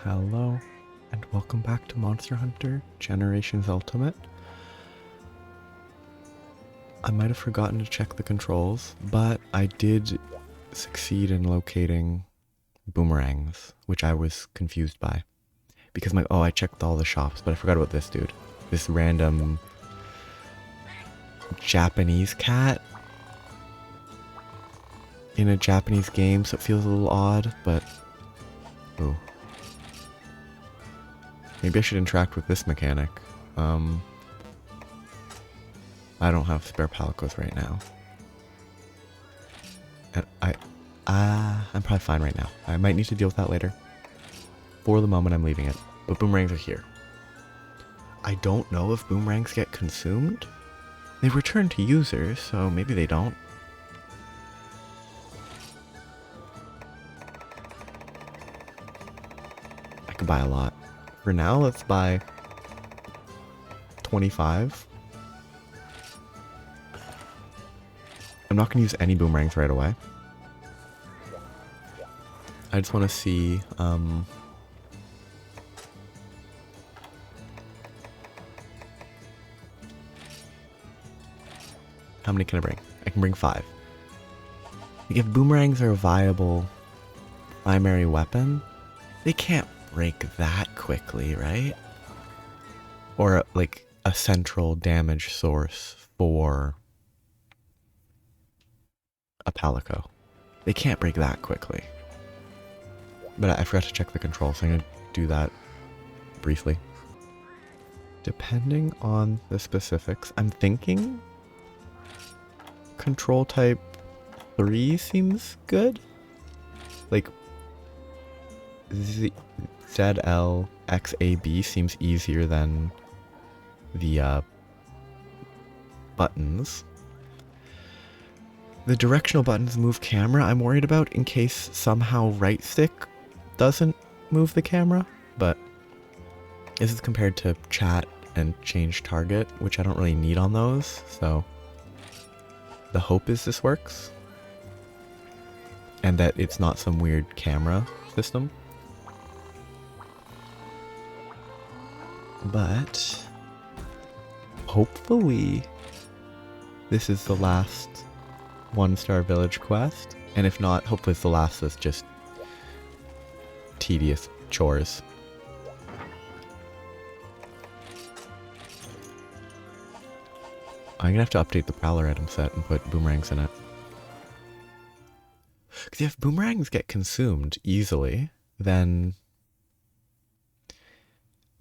Hello, and welcome back to Monster Hunter Generations Ultimate. I might have forgotten to check the controls, but I did succeed in locating boomerangs, which I was confused by. Because I checked all the shops, but I forgot about this dude. This random Japanese cat in a Japanese game, so it feels a little odd, but... Ooh. Maybe I should interact with this mechanic. I don't have spare palicos right now. And I'm probably fine right now. I might need to deal with that later. For the moment, I'm leaving it. But boomerangs are here. I don't know if boomerangs get consumed. They return to users, so maybe they don't. I could buy a lot. For now, let's buy 25. I'm not going to use any boomerangs right away. I just want to see, how many can I bring? I can bring 5. If boomerangs are a viable primary weapon, they can't break that quickly, right? Or like a central damage source for a palico. They can't break that quickly. But I forgot to check the controls, so I'm going to do that briefly. Depending on the specifics, I'm thinking control type 3 seems good. Like ZLXAB seems easier than the buttons. The directional buttons move camera I'm worried about in case somehow right stick doesn't move the camera, but this is compared to chat and change target, which I don't really need on those, so the hope is this works and that it's not some weird camera system. But hopefully this is the last 1-star village quest, and if not, hopefully it's the last that's just tedious chores. I'm gonna have to update the Prowler item set and put boomerangs in it. Because if boomerangs get consumed easily, then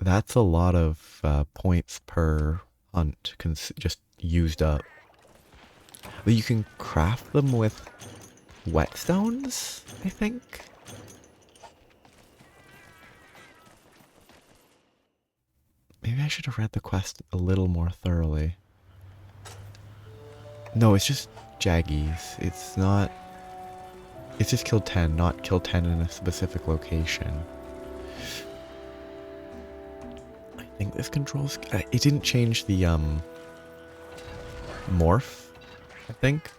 that's a lot of points per hunt just used up. But you can craft them with whetstones, I think? Maybe I should have read the quest a little more thoroughly. No, it's just Jaggies. It's not... It's just kill 10, not kill 10 in a specific location. I think this controls... It didn't change the, morph, I think.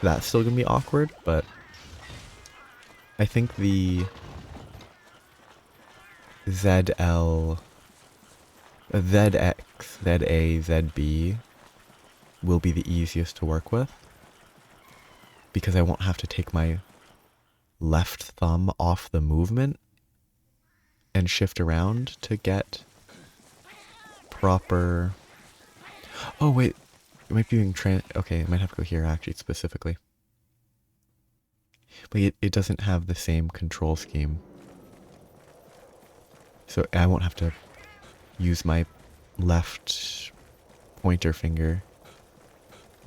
That's still gonna be awkward, but... I think the... ZL... ZX, ZA, ZB will be the easiest to work with. Because I won't have to take my left thumb off the movement and shift around to get proper... Oh wait, it might be being okay, I might have to go here actually specifically. But it doesn't have the same control scheme. So I won't have to use my left pointer finger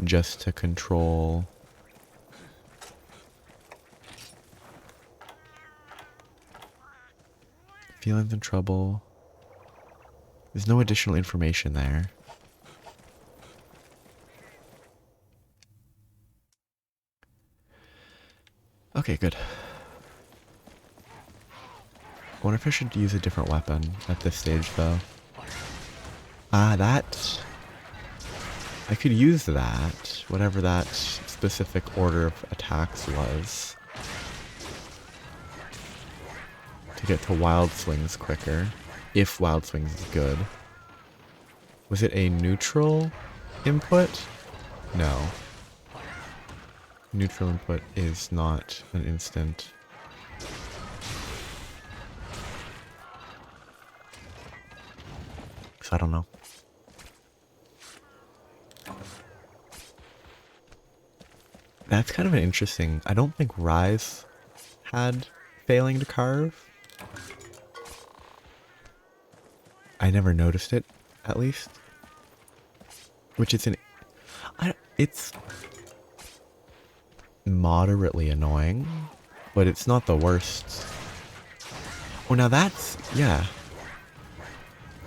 just to control... Feelings in trouble. There's no additional information there. Okay, good. I wonder if I should use a different weapon at this stage, though. That... I could use that, whatever that specific order of attacks was. to get to wild swings quicker, if wild swings is good. Was it a neutral input? No. Neutral input is not an instant. So I don't know. That's kind of an interesting... I don't think Rise had failing to carve. I never noticed it, at least. Which is it's moderately annoying, but it's not the worst. Oh, now that's... yeah.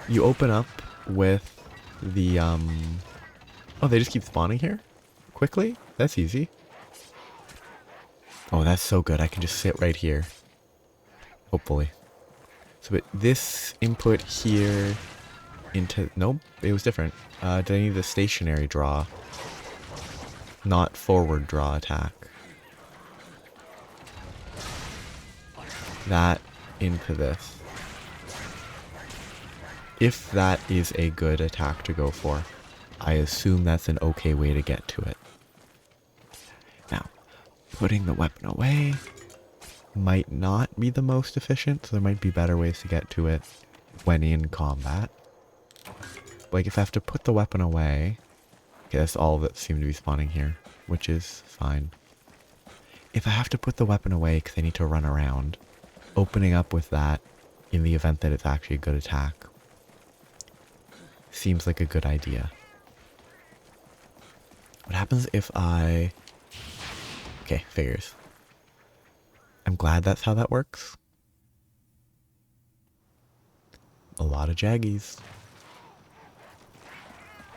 You open up with the, oh, they just keep spawning here? Quickly? That's easy. Oh, that's so good. I can just sit right here. Hopefully. So but this input here into... nope, it was different. Did I need the stationary draw? Not forward draw attack. That into this. If that is a good attack to go for, I assume that's an okay way to get to it. Now, putting the weapon away might not be the most efficient, so there might be better ways to get to it when in combat. Like if I have to put the weapon away, okay, that's all that seem to be spawning here, which is fine. If I have to put the weapon away because I need to run around, opening up with that in the event that it's actually a good attack seems like a good idea. What happens if I... okay, figures. I'm glad that's how that works. A lot of jaggies.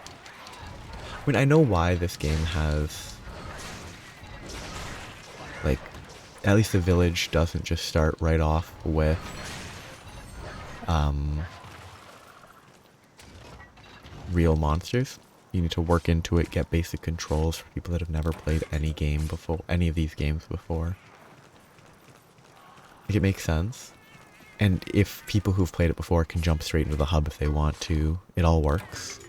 I mean, I know why this game has... like, at least the village doesn't just start right off with... real monsters. You need to work into it, get basic controls for people that have never played any game before, any of these games before. Like, it makes sense. And if people who've played it before can jump straight into the hub if they want to, it all works.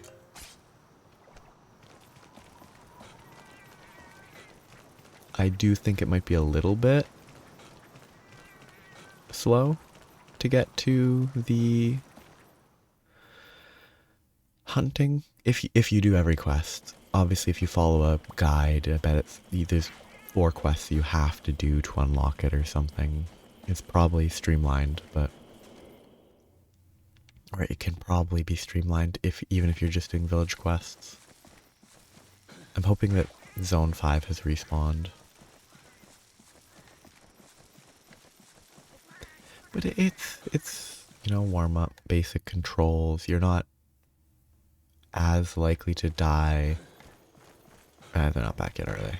I do think it might be a little bit slow to get to the hunting. If you do every quest. Obviously, if you follow a guide, I bet there's 4 quests you have to do to unlock it or something. It's probably streamlined, but... or it can probably be streamlined even if you're just doing village quests. I'm hoping that Zone 5 has respawned. But it's you know, warm up, basic controls. You're not as likely to die. They're not back yet, are they?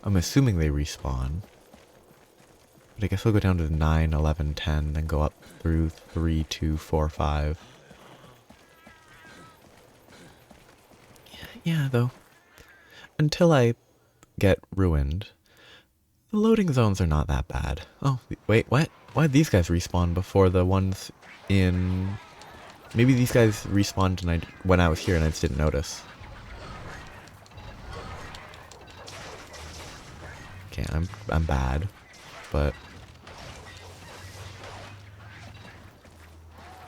I'm assuming they respawn. But I guess we'll go down to 9, 11, 10, then go up through 3, 2, 4, 5. Yeah, though. Until I get ruined, the loading zones are not that bad. Oh, wait, what? Why did these guys respawn before the ones in... maybe these guys respawned when I was here and I just didn't notice. Okay, I'm bad, but...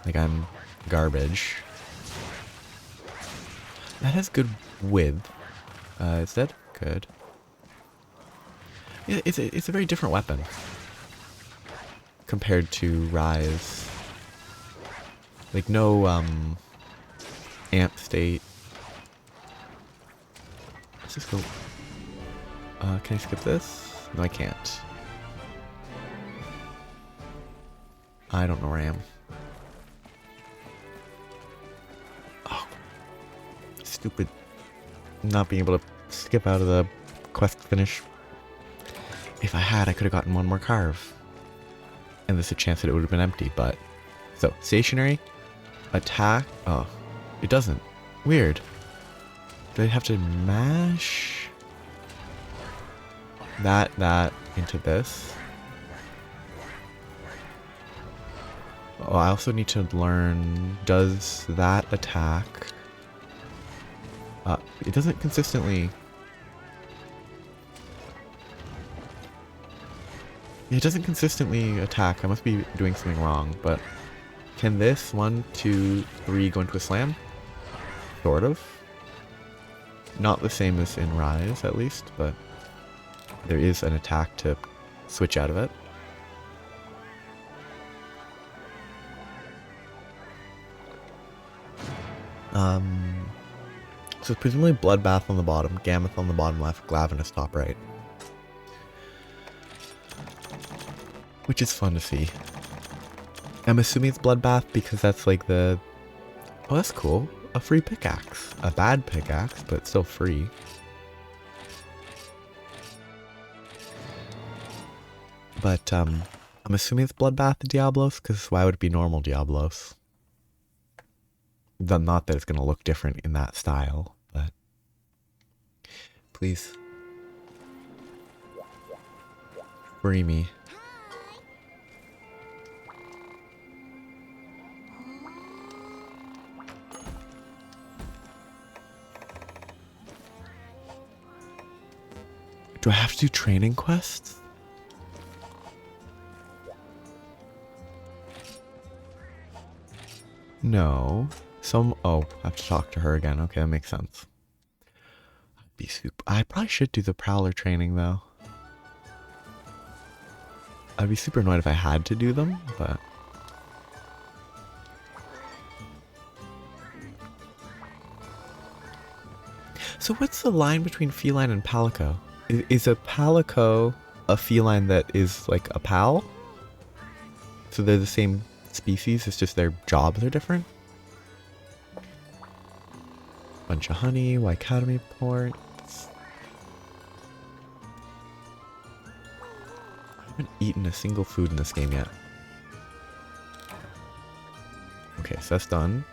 like, I'm garbage. That has good width. Is that good? Yeah, it's a very different weapon compared to Rise. Like, no amp state. Let's just go. Can I skip this? No, I can't. I don't know where I am. Oh, stupid! Not being able to skip out of the quest finish. If I had, I could have gotten one more carve. And there's a chance that it would have been empty, but... so, stationary, attack... oh, it doesn't. Weird. Do I have to mash... that into this? Oh, I also need to learn, does that attack... it doesn't consistently... It doesn't consistently attack. I must be doing something wrong, but... Can this 1, 2, 3 go into a slam? Sort of. Not the same as in Rise, at least, but... There is an attack to switch out of it. So presumably Bloodbath on the bottom, Gammoth on the bottom left, Glavenus top right. Which is fun to see. I'm assuming it's Bloodbath because that's like the... Oh, that's cool. A free pickaxe. A bad pickaxe, but still free. But, I'm assuming it's Bloodbath Diablos, because why would it be normal Diablos? Not that it's going to look different in that style, but... Please. Free me. Do I have to do training quests? No. Oh, I have to talk to her again. Okay, that makes sense. I probably should do the Prowler training, though. I'd be super annoyed if I had to do them, but... So what's the line between feline and palico? Is a palico a feline that is like a pal? So they're the same species, it's just their jobs are different? Bunch of honey, Academy points. I haven't eaten a single food in this game yet. Okay, so that's done.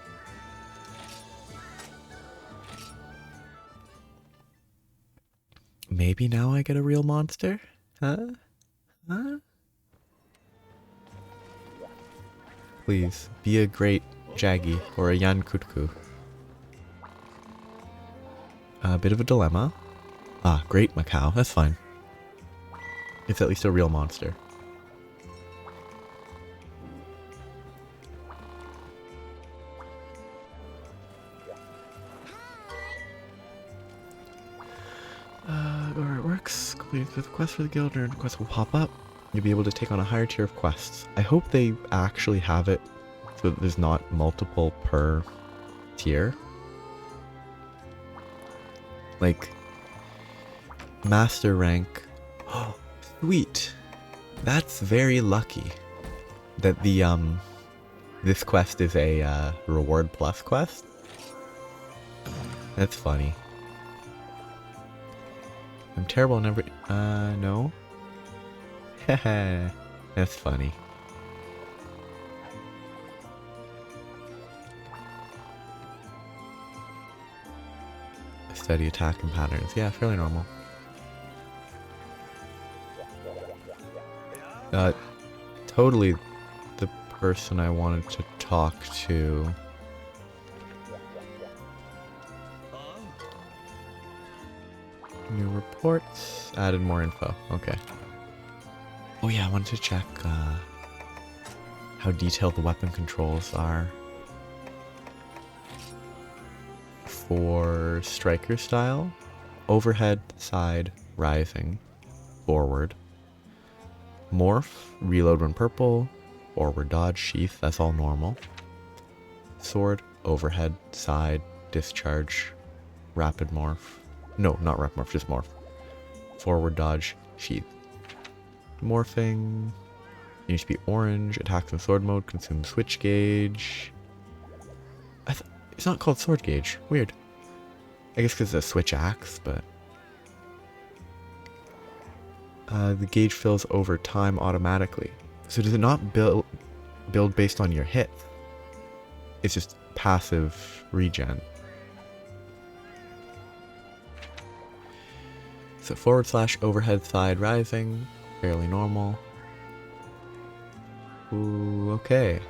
Maybe now I get a real monster? Huh? Huh? Please, be a great Jaggy or a Yan Kutku. A bit of a dilemma. Ah, great Macau, that's fine. It's at least a real monster. Or it works. Complete the quest for the guild and quest will pop up. You'll be able to take on a higher tier of quests. I hope they actually have it so that there's not multiple per tier. Like, master rank. Oh, sweet. That's very lucky that the, this quest is a, reward plus quest. That's funny. I'm terrible in every... no. Haha. That's funny. Study attack and patterns. Yeah, fairly normal. Totally the person I wanted to talk to. New reports. Added more info. Okay. Oh yeah, I wanted to check how detailed the weapon controls are. For striker style, overhead, side, rising, forward. Morph, reload when purple, forward dodge, sheath, that's all normal. Sword, overhead, side, discharge, rapid morph. No, not rapid morph, just morph. Forward dodge, sheath. Morphing, needs to be orange, attacks in sword mode, consume switch gauge. It's not called sword gauge, weird. I guess because it's a switch axe, but... the gauge fills over time automatically. So does it not build based on your hit? It's just passive regen. So forward slash overhead side rising, fairly normal. Ooh, okay.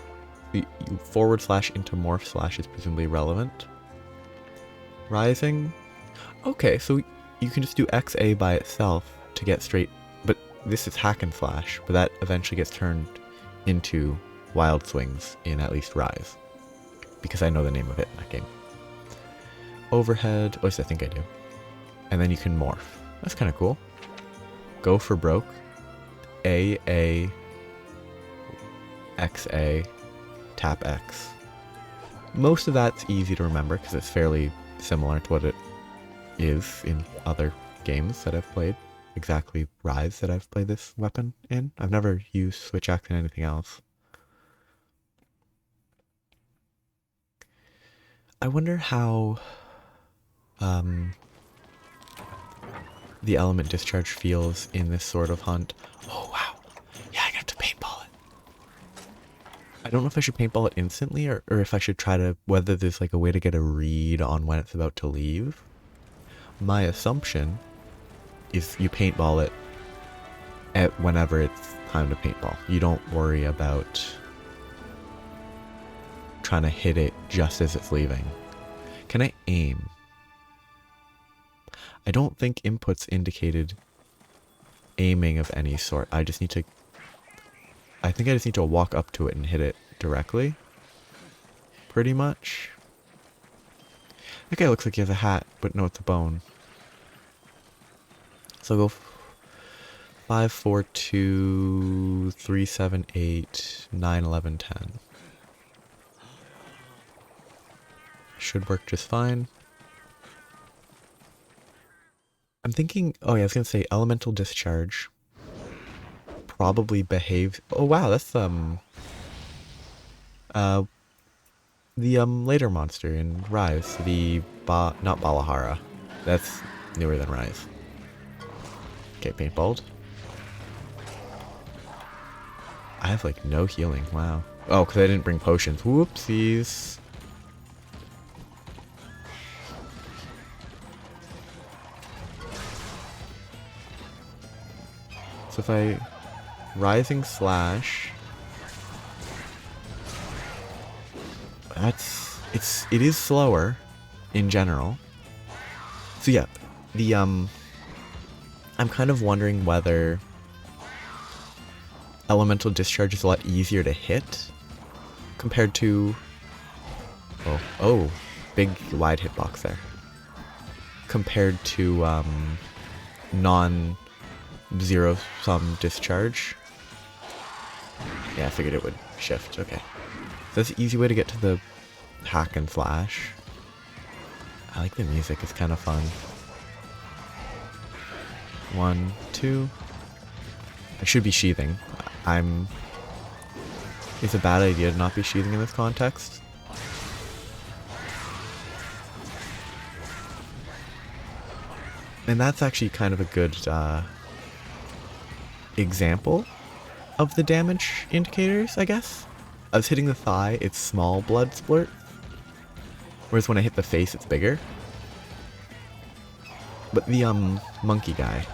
The forward slash into morph slash is presumably relevant. Rising. Okay, so you can just do XA by itself to get straight, but this is hack and slash, but that eventually gets turned into wild swings in at least Rise, because I know the name of it in that game. Overhead, at least I think I do. And then you can morph. That's kind of cool. Go for broke. A, X, A, tap X. Most of that's easy to remember because it's fairly similar to what it is in other games that I've played. Exactly Rise that I've played this weapon in. I've never used switch X in anything else. I wonder how the element discharge feels in this sort of hunt. Oh wow. Yeah, I got to paintball it. I don't know if I should paintball it instantly or if I should try to, whether there's like a way to get a read on when it's about to leave. My assumption is you paintball it at whenever it's time to paintball. You don't worry about trying to hit it just as it's leaving. Can I aim? I don't think inputs indicated aiming of any sort. I think I just need to walk up to it and hit it directly. Pretty much. That guy looks like he has a hat, but no, it's a bone. So I'll go 5, 4, 2, 3, 7, 8, 9, 11, 10. Should work just fine. I'm thinking, oh yeah, I was gonna say elemental discharge probably behaves. Oh wow, that's the later monster in Rise, the not Balahara. That's newer than Rise. Okay, paintballed. I have like no healing. Wow. Oh, because I didn't bring potions. Whoopsies. So if I rising slash, it is slower in general. So yeah, the I'm kind of wondering whether elemental discharge is a lot easier to hit compared to oh big wide hitbox there compared to non zero sum discharge. Yeah, I figured it would shift. Okay. So that's an easy way to get to the hack and slash. I like the music, it's kind of fun. 1, 2. I should be sheathing. It's a bad idea to not be sheathing in this context. And that's actually kind of a good example of the damage indicators, I guess. I was hitting the thigh, it's small blood splurt. Whereas when I hit the face, it's bigger. But the monkey guy.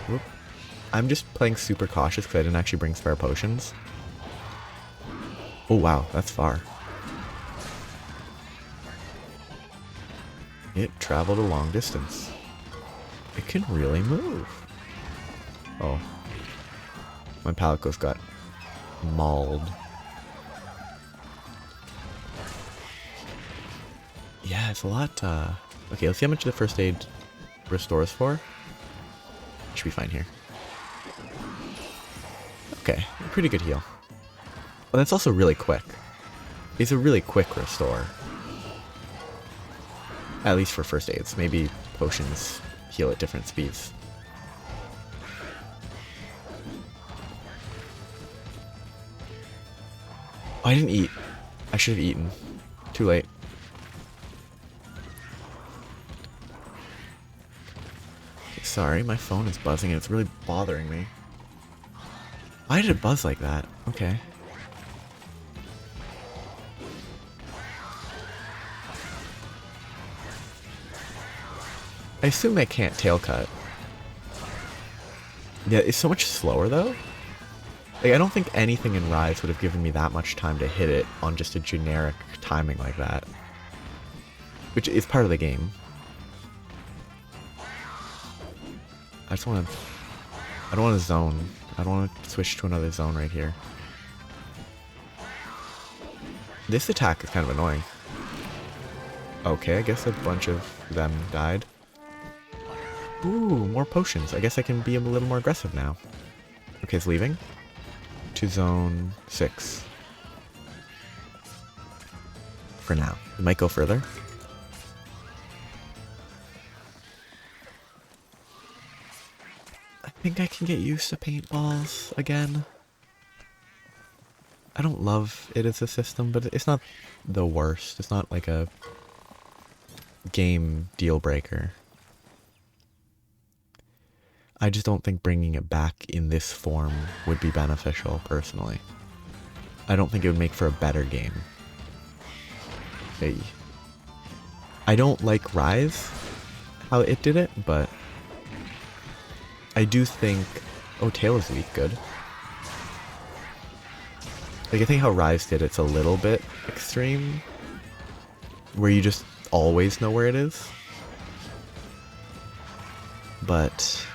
Whoop. I'm just playing super cautious because I didn't actually bring spare potions. Oh wow, that's far. It traveled a long distance. It can really move. Oh. My Palico's got mauled. Yeah, it's a lot, okay, let's see how much the first aid restores for. Should be fine here. Okay, pretty good heal. Well, that's also really quick. It's a really quick restore. At least for first aids. Maybe potions heal at different speeds. Oh, I didn't eat. I should have eaten. Too late. Okay, sorry, my phone is buzzing and it's really bothering me. Why did it buzz like that? Okay. I assume I can't tail cut. Yeah, it's so much slower though. Like, I don't think anything in Rise would have given me that much time to hit it on just a generic timing like that. Which is part of the game. I don't want to zone. I don't want to switch to another zone right here. This attack is kind of annoying. Okay, I guess a bunch of them died. Ooh, more potions. I guess I can be a little more aggressive now. Okay, it's leaving. To zone 6. For now. It might go further. I think I can get used to paintballs again. I don't love it as a system, but it's not the worst. It's not like a game deal breaker. I just don't think bringing it back in this form would be beneficial, personally. I don't think it would make for a better game. Hey. I don't like Rise, how it did it, but I do think... Oh, Tail is weak, good. Like, I think how Rise did it's a little bit extreme, where you just always know where it is. But...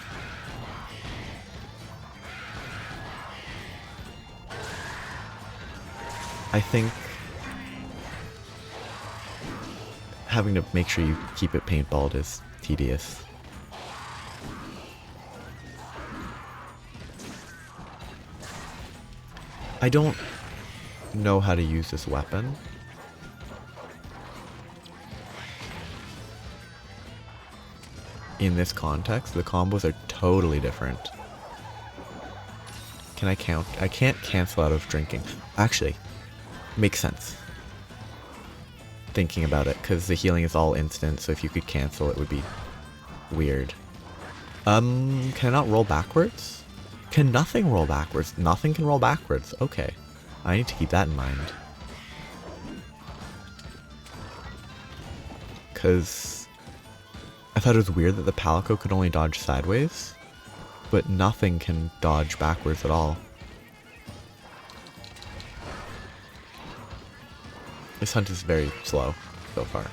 I think having to make sure you keep it paintballed is tedious. I don't know how to use this weapon. In this context, the combos are totally different. Can I count? I can't cancel out of drinking. Actually, makes sense. Thinking about it, because the healing is all instant, so if you could cancel, it would be weird. Can I not roll backwards? Can nothing roll backwards? Nothing can roll backwards. Okay. I need to keep that in mind. Because I thought it was weird that the Palico could only dodge sideways, but nothing can dodge backwards at all. This hunt is very slow so far.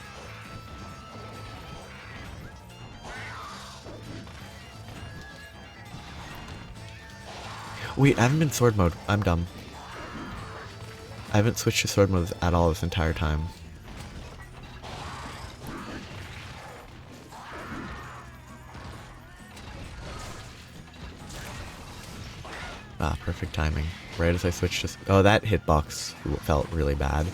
Wait, I haven't been sword mode. I'm dumb. I haven't switched to sword mode at all this entire time. Ah, perfect timing. Right as I switched to... Oh, that hitbox felt really bad.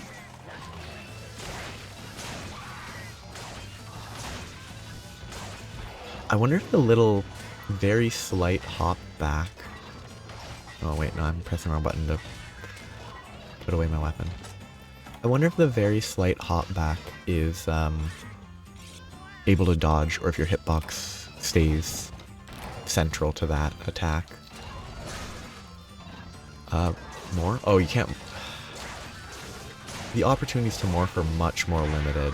I wonder if the little, very slight hop back... Oh wait, no, I'm pressing the wrong button to put away my weapon. I wonder if the very slight hop back is able to dodge, or if your hitbox stays central to that attack. More? Oh, you can't... The opportunities to morph are much more limited.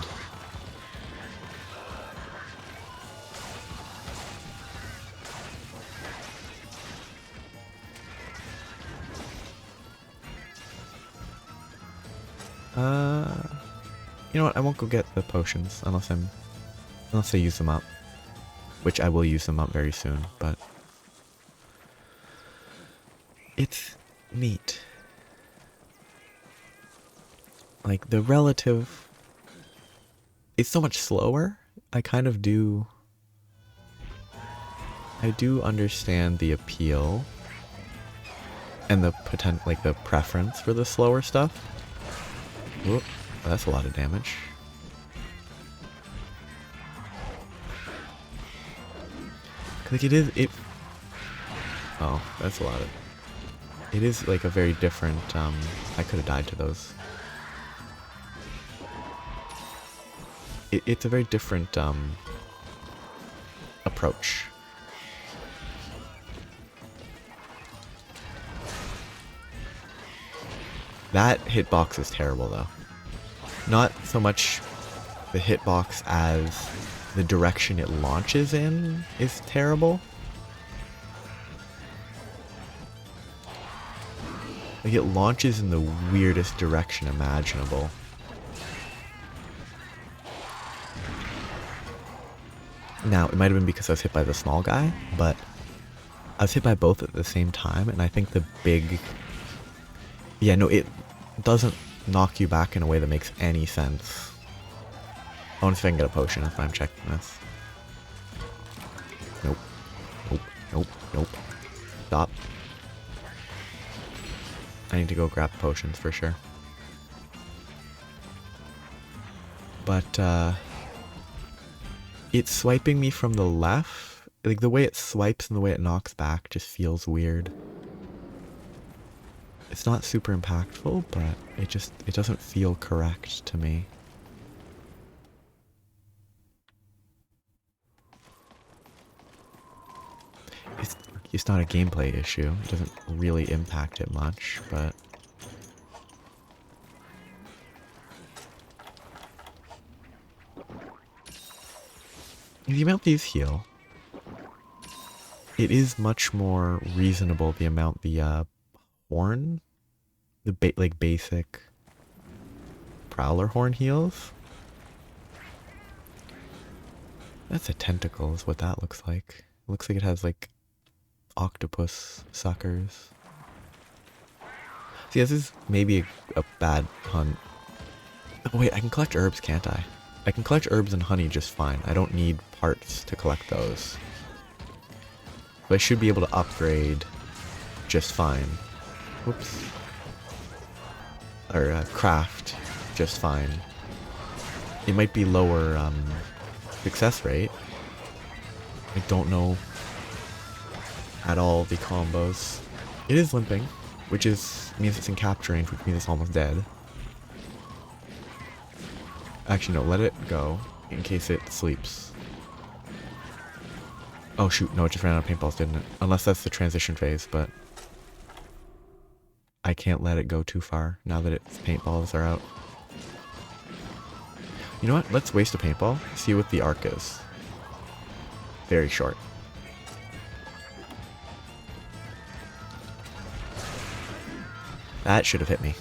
You know what, I won't go get the potions unless I use them up. Which I will use them up very soon, but... It's neat. Like, the relative... It's so much slower. I kind of do... I do understand the appeal. And the like the preference for the slower stuff. Whoop, that's a lot of damage. Like it... Oh, that's a lot of... It is like a very different, I could have died to those. It's a very different, approach. That hitbox is terrible though. Not so much the hitbox as the direction it launches in is terrible. Like, it launches in the weirdest direction imaginable. Now, it might have been because I was hit by the small guy, but I was hit by both at the same time, and I think the big... Yeah, no, it doesn't knock you back in a way that makes any sense. I want to see if I can get a potion if I'm checking this. Nope. Nope. Nope. Nope. Stop. I need to go grab potions for sure. But, it's swiping me from the left. Like, the way it swipes and the way it knocks back just feels weird. It's not super impactful, but it doesn't feel correct to me. It's not a gameplay issue. It doesn't really impact it much, but... The amount these heal, it is much more reasonable the amount the horn, the like basic prowler horn heals. That's a tentacle is what that looks like. It looks like it has like octopus suckers. See, this is maybe a bad hunt. Oh wait, I can collect herbs, can't I? I can collect herbs and honey just fine. I don't need parts to collect those. But I should be able to upgrade just fine. Whoops. Or craft just fine. It might be lower success rate. I don't know at all the combos. It is limping, which means it's in capture range, which means it's almost dead. Actually, no, let it go in case it sleeps. Oh shoot, no, it just ran out of paintballs, didn't it? Unless that's the transition phase, but I can't let it go too far now that its paintballs are out. You know what? Let's waste a paintball, see what the arc is. Very short. That should have hit me.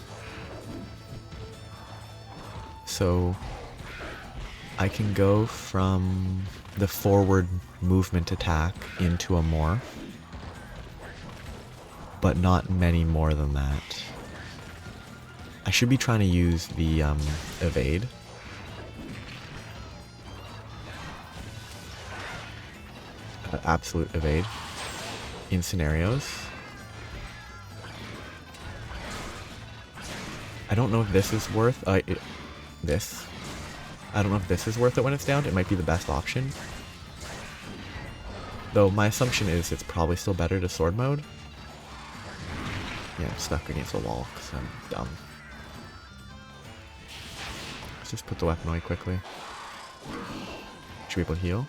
So I can go from the forward movement attack into a morph, but not many more than that. I should be trying to use the evade. Absolute evade in scenarios. I don't know if this is worth this. I don't know if this is worth it when it's down. It might be the best option. Though my assumption is it's probably still better to sword mode. Yeah, I'm stuck against a wall because I'm dumb. Let's just put the weapon away quickly. Should we be able to heal?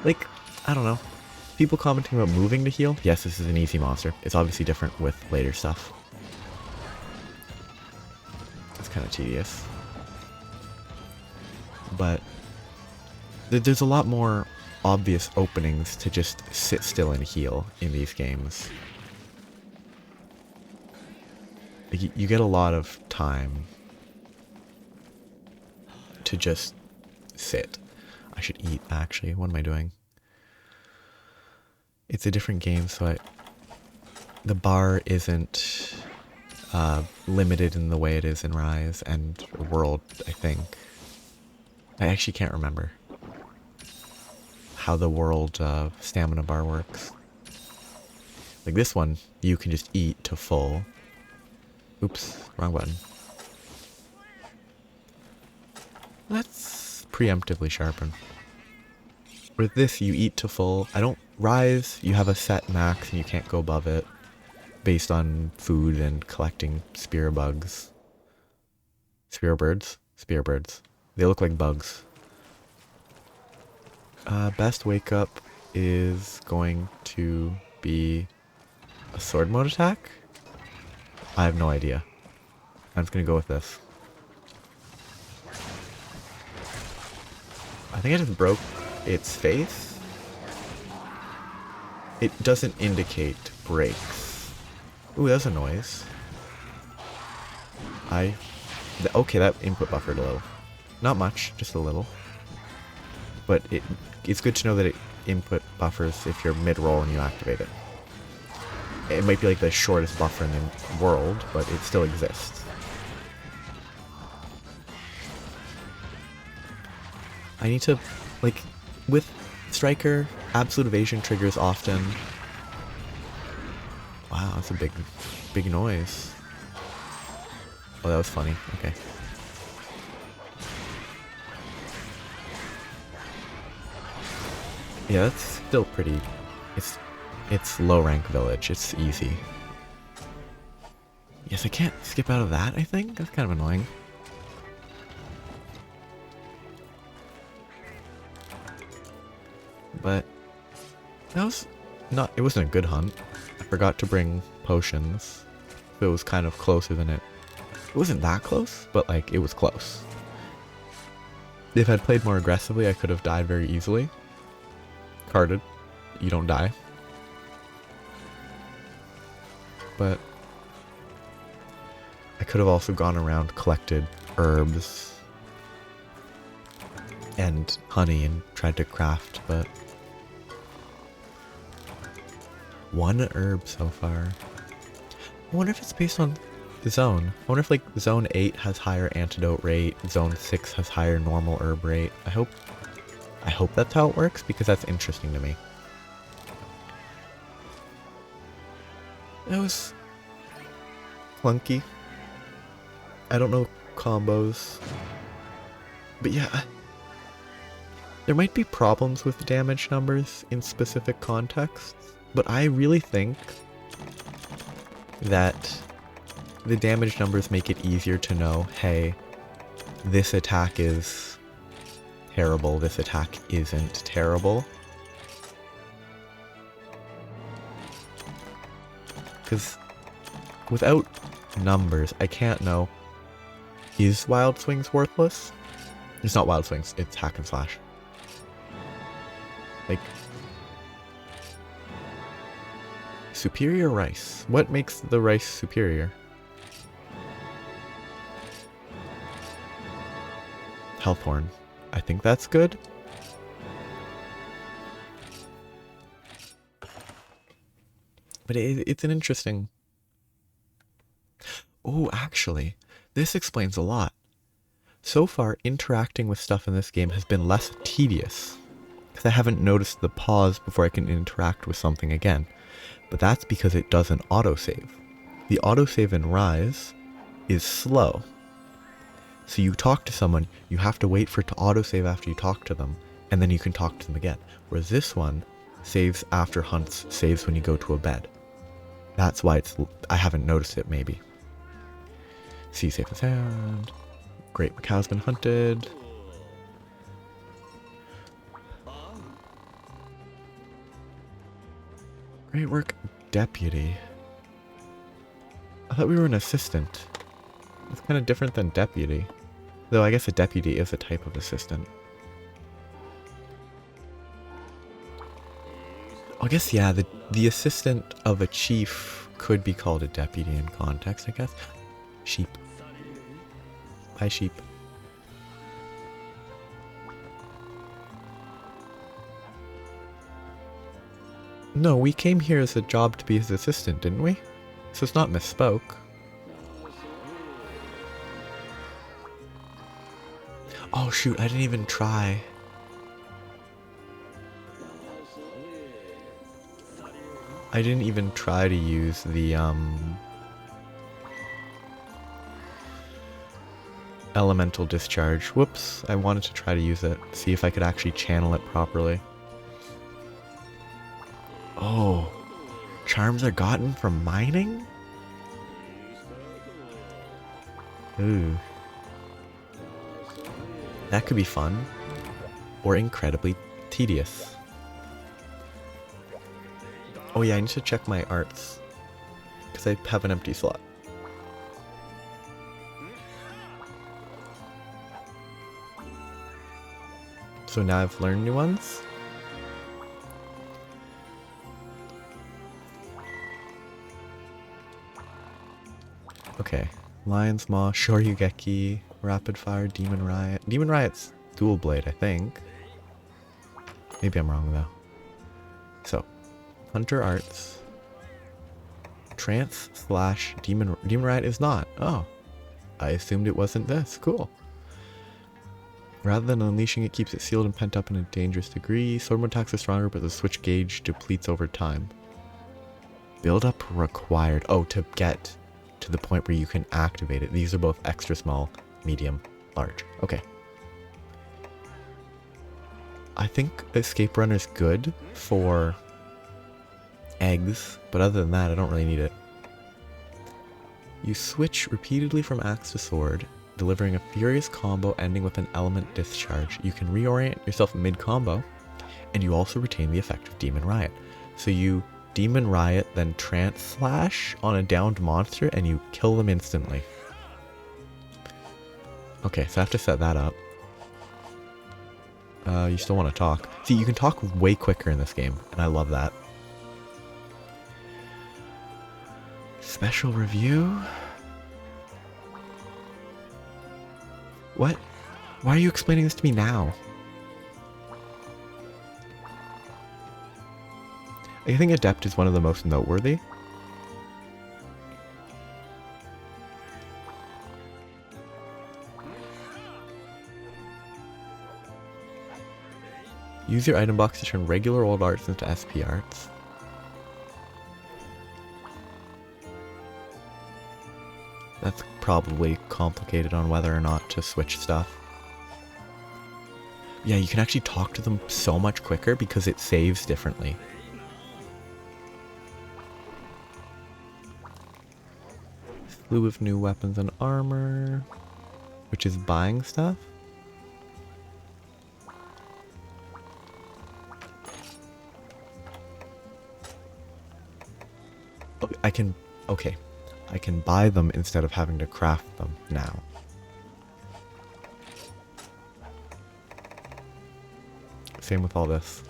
Like, I don't know. People commenting about moving to heal? Yes, this is an easy monster. It's obviously different with later stuff. It's kind of tedious. But there's a lot more obvious openings to just sit still and heal in these games. Like, you get a lot of time to just sit. I should eat, actually. What am I doing? It's a different game, so the bar isn't limited in the way it is in Rise and World, I think. I actually can't remember how the World stamina bar works. Like this one, you can just eat to full. Oops, wrong button. Let's preemptively sharpen. With this, you eat to full. Rise, you have a set max and you can't go above it based on food and collecting spear bugs. Spear birds? Spear birds. They look like bugs. Best wake up is going to be a sword mode attack? I have no idea. I'm just gonna go with this. I think I just broke its face. It doesn't indicate breaks. Ooh, that's a noise. Okay, that input buffered a little. Not much, just a little. But it's good to know that it input buffers if you're mid-roll and you activate it. It might be like the shortest buffer in the world, but it still exists. I need to, like, with Striker, absolute evasion triggers often. Wow, that's a big noise. Oh, that was funny. Okay. Yeah, that's still pretty. It's low rank village. It's easy. Yes, I can't skip out of that, I think? That's kind of annoying. But that was not, it wasn't a good hunt. I forgot to bring potions. It was kind of closer than it wasn't that close, but like it was close. If I'd played more aggressively, I could have died very easily. Carded, you don't die. But I could have also gone around, collected herbs and honey and tried to craft, but one herb so far. I wonder if it's based on the zone. I wonder if like zone 8 has higher antidote rate, zone 6 has higher normal herb rate. I hope that's how it works, because that's interesting to me. That was clunky. I don't know combos. But yeah, there might be problems with damage numbers in specific contexts, but I really think that the damage numbers make it easier to know, hey, this attack is terrible, this attack isn't terrible. Because without numbers, I can't know, is Wild Swings worthless? It's not Wild Swings, it's Hack and Slash. Like, superior rice. What makes the rice superior? Health Horn. I think that's good. But it's an interesting... Oh, actually, this explains a lot. So far, interacting with stuff in this game has been less tedious, because I haven't noticed the pause before I can interact with something again. But that's because it doesn't autosave. The autosave in Rise is slow. So you talk to someone, you have to wait for it to autosave after you talk to them, and then you can talk to them again. Whereas this one saves after hunts, saves when you go to a bed. That's why I haven't noticed it, maybe. See, safe and sound. Great Macau's been hunted. Great work, deputy. I thought we were an assistant. It's kind of different than deputy. Though I guess a deputy is a type of assistant. I guess, yeah, the assistant of a chief could be called a deputy in context, I guess. Sheep. Hi, sheep. No, we came here as a job to be his assistant, didn't we? So it's not misspoke. Oh shoot, I didn't even try. I didn't even try to use the, elemental discharge. Whoops, I wanted to try to use it, see if I could actually channel it properly. Oh, charms are gotten from mining? Ooh. That could be fun, or incredibly tedious. Oh yeah, I need to check my arts, because I have an empty slot. So now I've learned new ones? Okay, Lion's Maw, Shoryugeki, Rapid Fire, Demon Riot. Demon Riot's dual blade, I think. Maybe I'm wrong though. So, Hunter Arts, Trance slash Demon Riot is not. Oh, I assumed it wasn't this. Cool. Rather than unleashing it, keeps it sealed and pent up in a dangerous degree. Sword mode attacks are stronger, but the switch gauge depletes over time. Build up required. Oh, to get to the point where you can activate it. These are both extra small, medium, large. Okay. I think Escape Runner's good for eggs, but other than that, I don't really need it. You switch repeatedly from axe to sword, delivering a furious combo ending with an element discharge. You can reorient yourself mid-combo, and you also retain the effect of Demon Riot. So you Demon Riot, then Trance Slash on a downed monster, and you kill them instantly. Okay, so I have to set that up. You still want to talk. See, you can talk way quicker in this game, and I love that. Special review? What? Why are you explaining this to me now? I think Adept is one of the most noteworthy. Use your item box to turn regular old arts into SP arts. That's probably complicated on whether or not to switch stuff. Yeah, you can actually talk to them so much quicker because it saves differently. Slew of new weapons and armor, which is buying stuff. Okay, I can buy them instead of having to craft them now. Same with all this.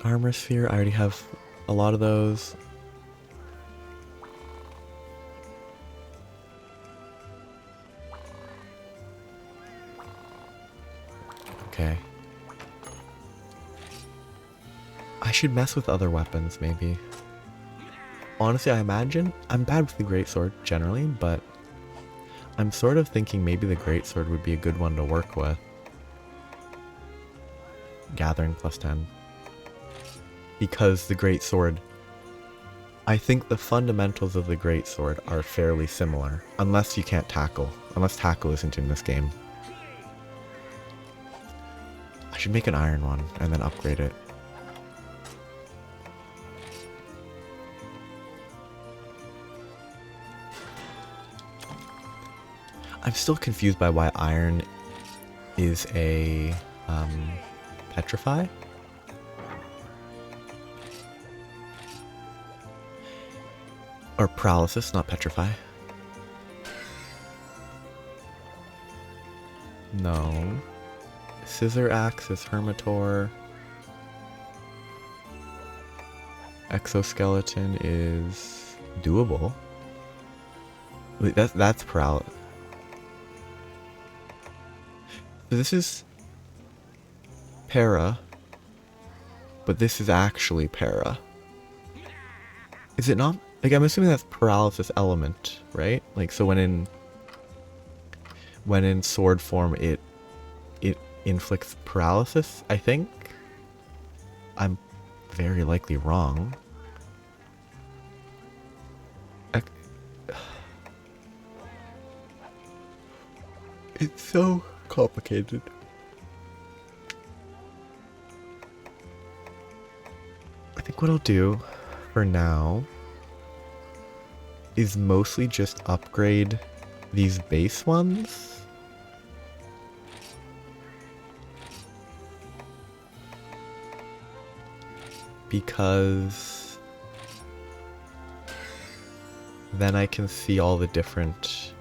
Armor sphere, I already have a lot of those. Okay. I should mess with other weapons, maybe. Honestly, I imagine I'm bad with the greatsword generally, but I'm sort of thinking maybe the greatsword would be a good one to work with. Gathering +10. Because the greatsword, I think the fundamentals of the greatsword are fairly similar, unless you can't tackle. Unless tackle isn't in this game. I should make an iron one and then upgrade it. I'm still confused by why iron is a petrify. Or paralysis, not petrify. No. Scissor Axe is Hermitor. Exoskeleton is doable. Wait, that's paralysis. So this is para, but this is actually para. Is it not? Like, I'm assuming that's paralysis element, right? Like, so when in sword form, it inflicts paralysis, I think. I'm very likely wrong. It's so complicated. I think what I'll do for now is mostly just upgrade these base ones. Because then I can see all the different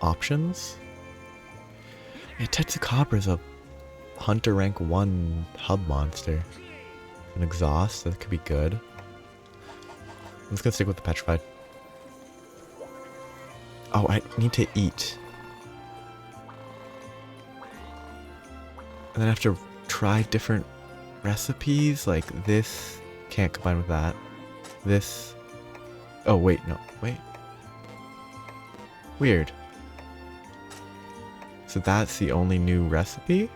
options. Yeah, Tetsukabra's a Hunter rank 1 hub monster. An exhaust, that could be good. I'm just gonna stick with the petrified. Oh, I need to eat. And then I have to try different recipes, like this can't combine with that. This... Oh, wait, no, wait. Weird. So that's the only new recipe?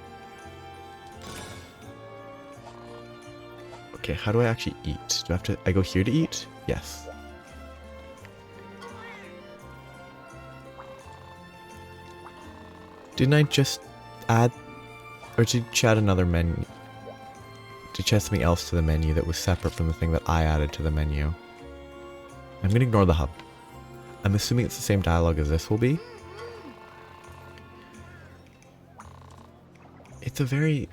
Okay, how do I actually eat? Do I have to... I go here to eat? Yes. Didn't I just add... Or did you add another menu? Did you add something else to the menu that was separate from the thing that I added to the menu? I'm gonna ignore the hub. I'm assuming it's the same dialogue as this will be. It's a very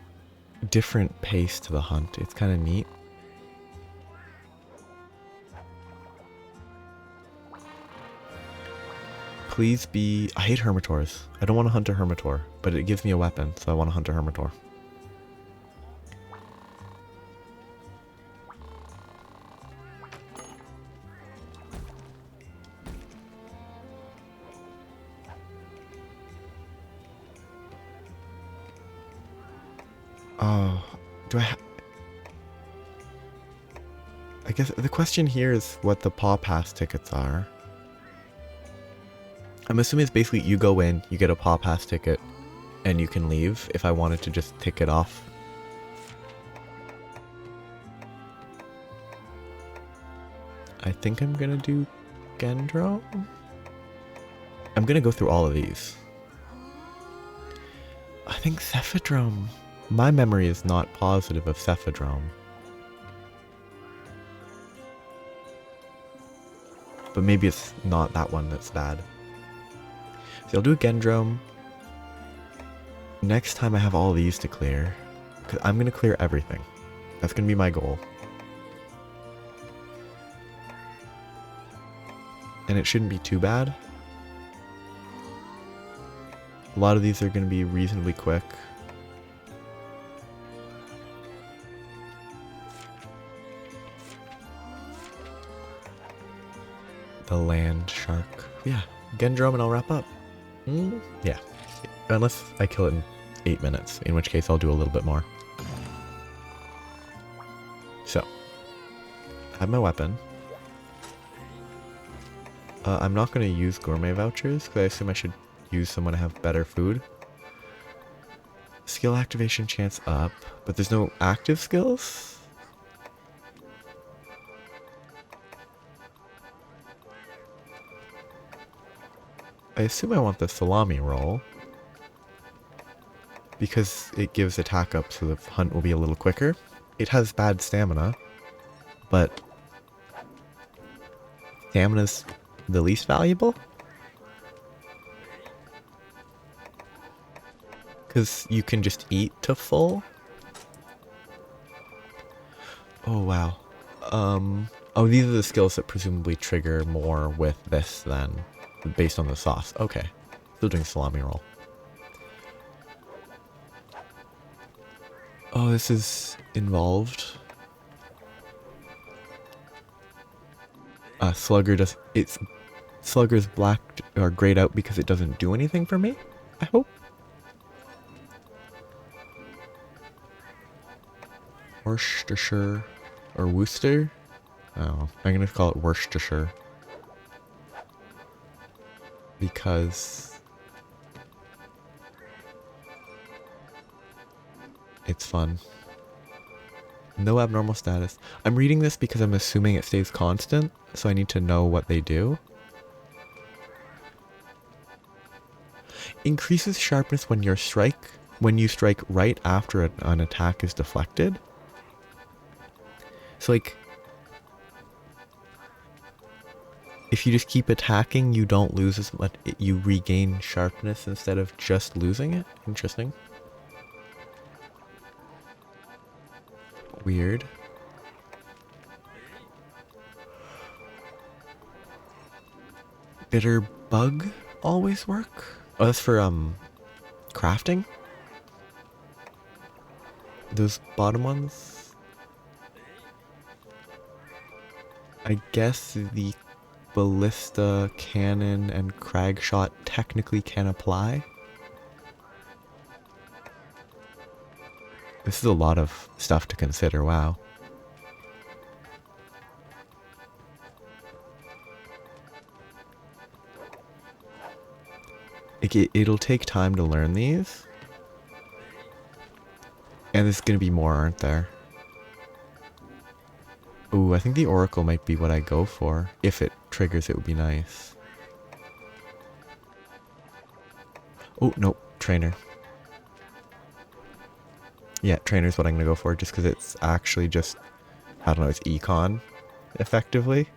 different pace to the hunt. It's kind of neat. Please be... I hate Hermitors. I don't want to hunt a Hermitor, but it gives me a weapon, so I want to hunt a Hermitor. Oh, do I guess the question here is what the Paw Pass tickets are. I'm assuming it's basically you go in, you get a Paw Pass ticket, and you can leave if I wanted to just tick it off. I think I'm gonna do Gendro. I'm gonna go through all of these. I think Cephadrome. My memory is not positive of Cephadrome. But maybe it's not that one that's bad. So I'll do a Gendrome. Next time I have all these to clear. Because I'm going to clear everything. That's going to be my goal. And it shouldn't be too bad. A lot of these are going to be reasonably quick. The land shark. Yeah, Gendrome and I'll wrap up. Yeah. Unless I kill it in 8 minutes, in which case I'll do a little bit more. So, I have my weapon. I'm not going to use gourmet vouchers, because I assume I should use someone to have better food. Skill activation chance up, but there's no active skills? I assume I want the salami roll. Because it gives attack up so the hunt will be a little quicker. It has bad stamina, but stamina's the least valuable? Because you can just eat to full? Oh wow. Oh, these are the skills that presumably trigger more with this then, based on the sauce. Okay, still doing salami roll. Oh, this is involved. Slugger does... Slugger's blacked or grayed out because it doesn't do anything for me, I hope. Worcestershire. Or Worcester? Oh, I'm gonna call it Worcestershire. Because... it's fun. No abnormal status. I'm reading this because I'm assuming it stays constant, so I need to know what they do. Increases sharpness when you strike right after an attack is deflected. So like, if you just keep attacking, you don't lose as much, you regain sharpness instead of just losing it. Interesting. Weird. Bitter bug always work? Oh, that's for crafting? Those bottom ones? I guess the ballista, cannon, and crag shot technically can apply. This is a lot of stuff to consider, wow. It'll take time to learn these. And there's gonna be more, aren't there? Ooh, I think the Oracle might be what I go for. If it triggers, it would be nice. Oh, nope. Trainer. Yeah, Trainer's what I'm gonna go for, just because it's actually just, I don't know, it's econ, effectively.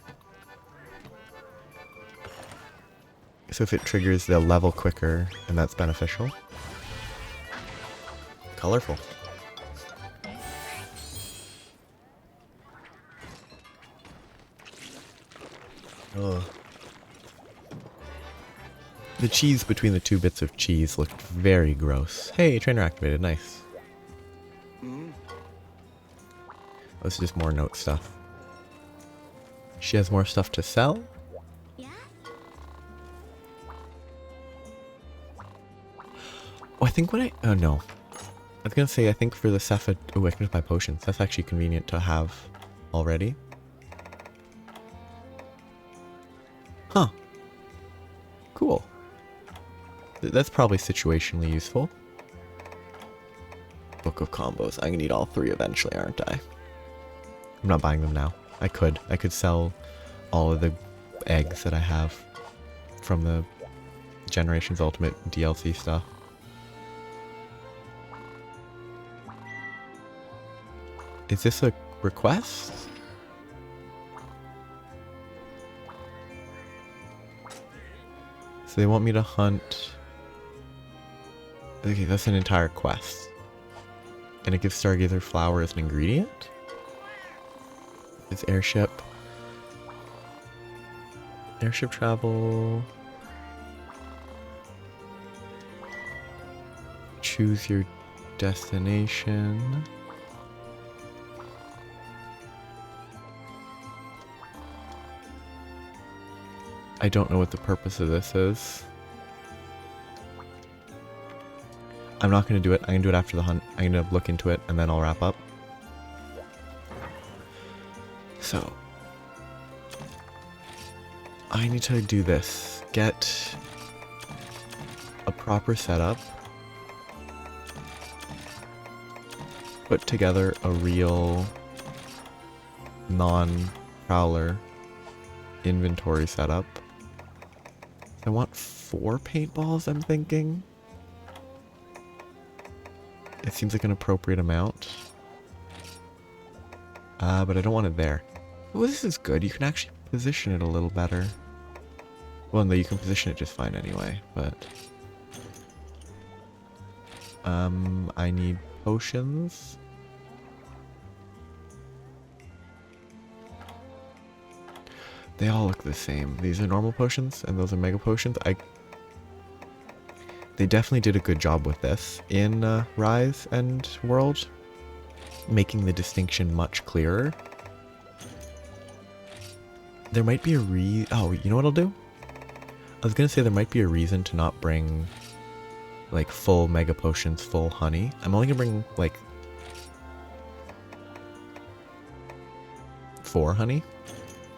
So if it triggers, they'll level quicker, and that's beneficial. Colorful. Ugh. The cheese between the two bits of cheese looked very gross. Hey, trainer activated, nice. This is just more note stuff. She has more stuff to sell? Yeah. Oh, I think when oh no. I was gonna say, I think for the Cepha, oh, I can just buy potions. That's actually convenient to have already. Huh. Cool. That's probably situationally useful. Book of combos. I'm gonna need all three eventually, aren't I? I'm not buying them now. I could sell all of the eggs that I have from the Generations Ultimate DLC stuff. Is this a request? So they want me to hunt... Okay, that's an entire quest. And it gives Stargazer flour as an ingredient? It's airship. Airship travel. Choose your destination. I don't know what the purpose of this is. I'm not going to do it. I'm going to do it after the hunt. I'm going to look into it and then I'll wrap up. So, I need to do this. Get a proper setup. Put together a real non-prowler inventory setup. I want 4 paintballs, I'm thinking. It seems like an appropriate amount. But I don't want it there. Oh, this is good. You can actually position it a little better. Well, no, you can position it just fine anyway, but... I need potions. They all look the same. These are normal potions, and those are mega potions. They definitely did a good job with this in Rise and World, making the distinction much clearer. There might be a oh, you know what I'll do? I was gonna say there might be a reason to not bring, like, full mega potions, full honey. I'm only gonna bring, like, 4 honey,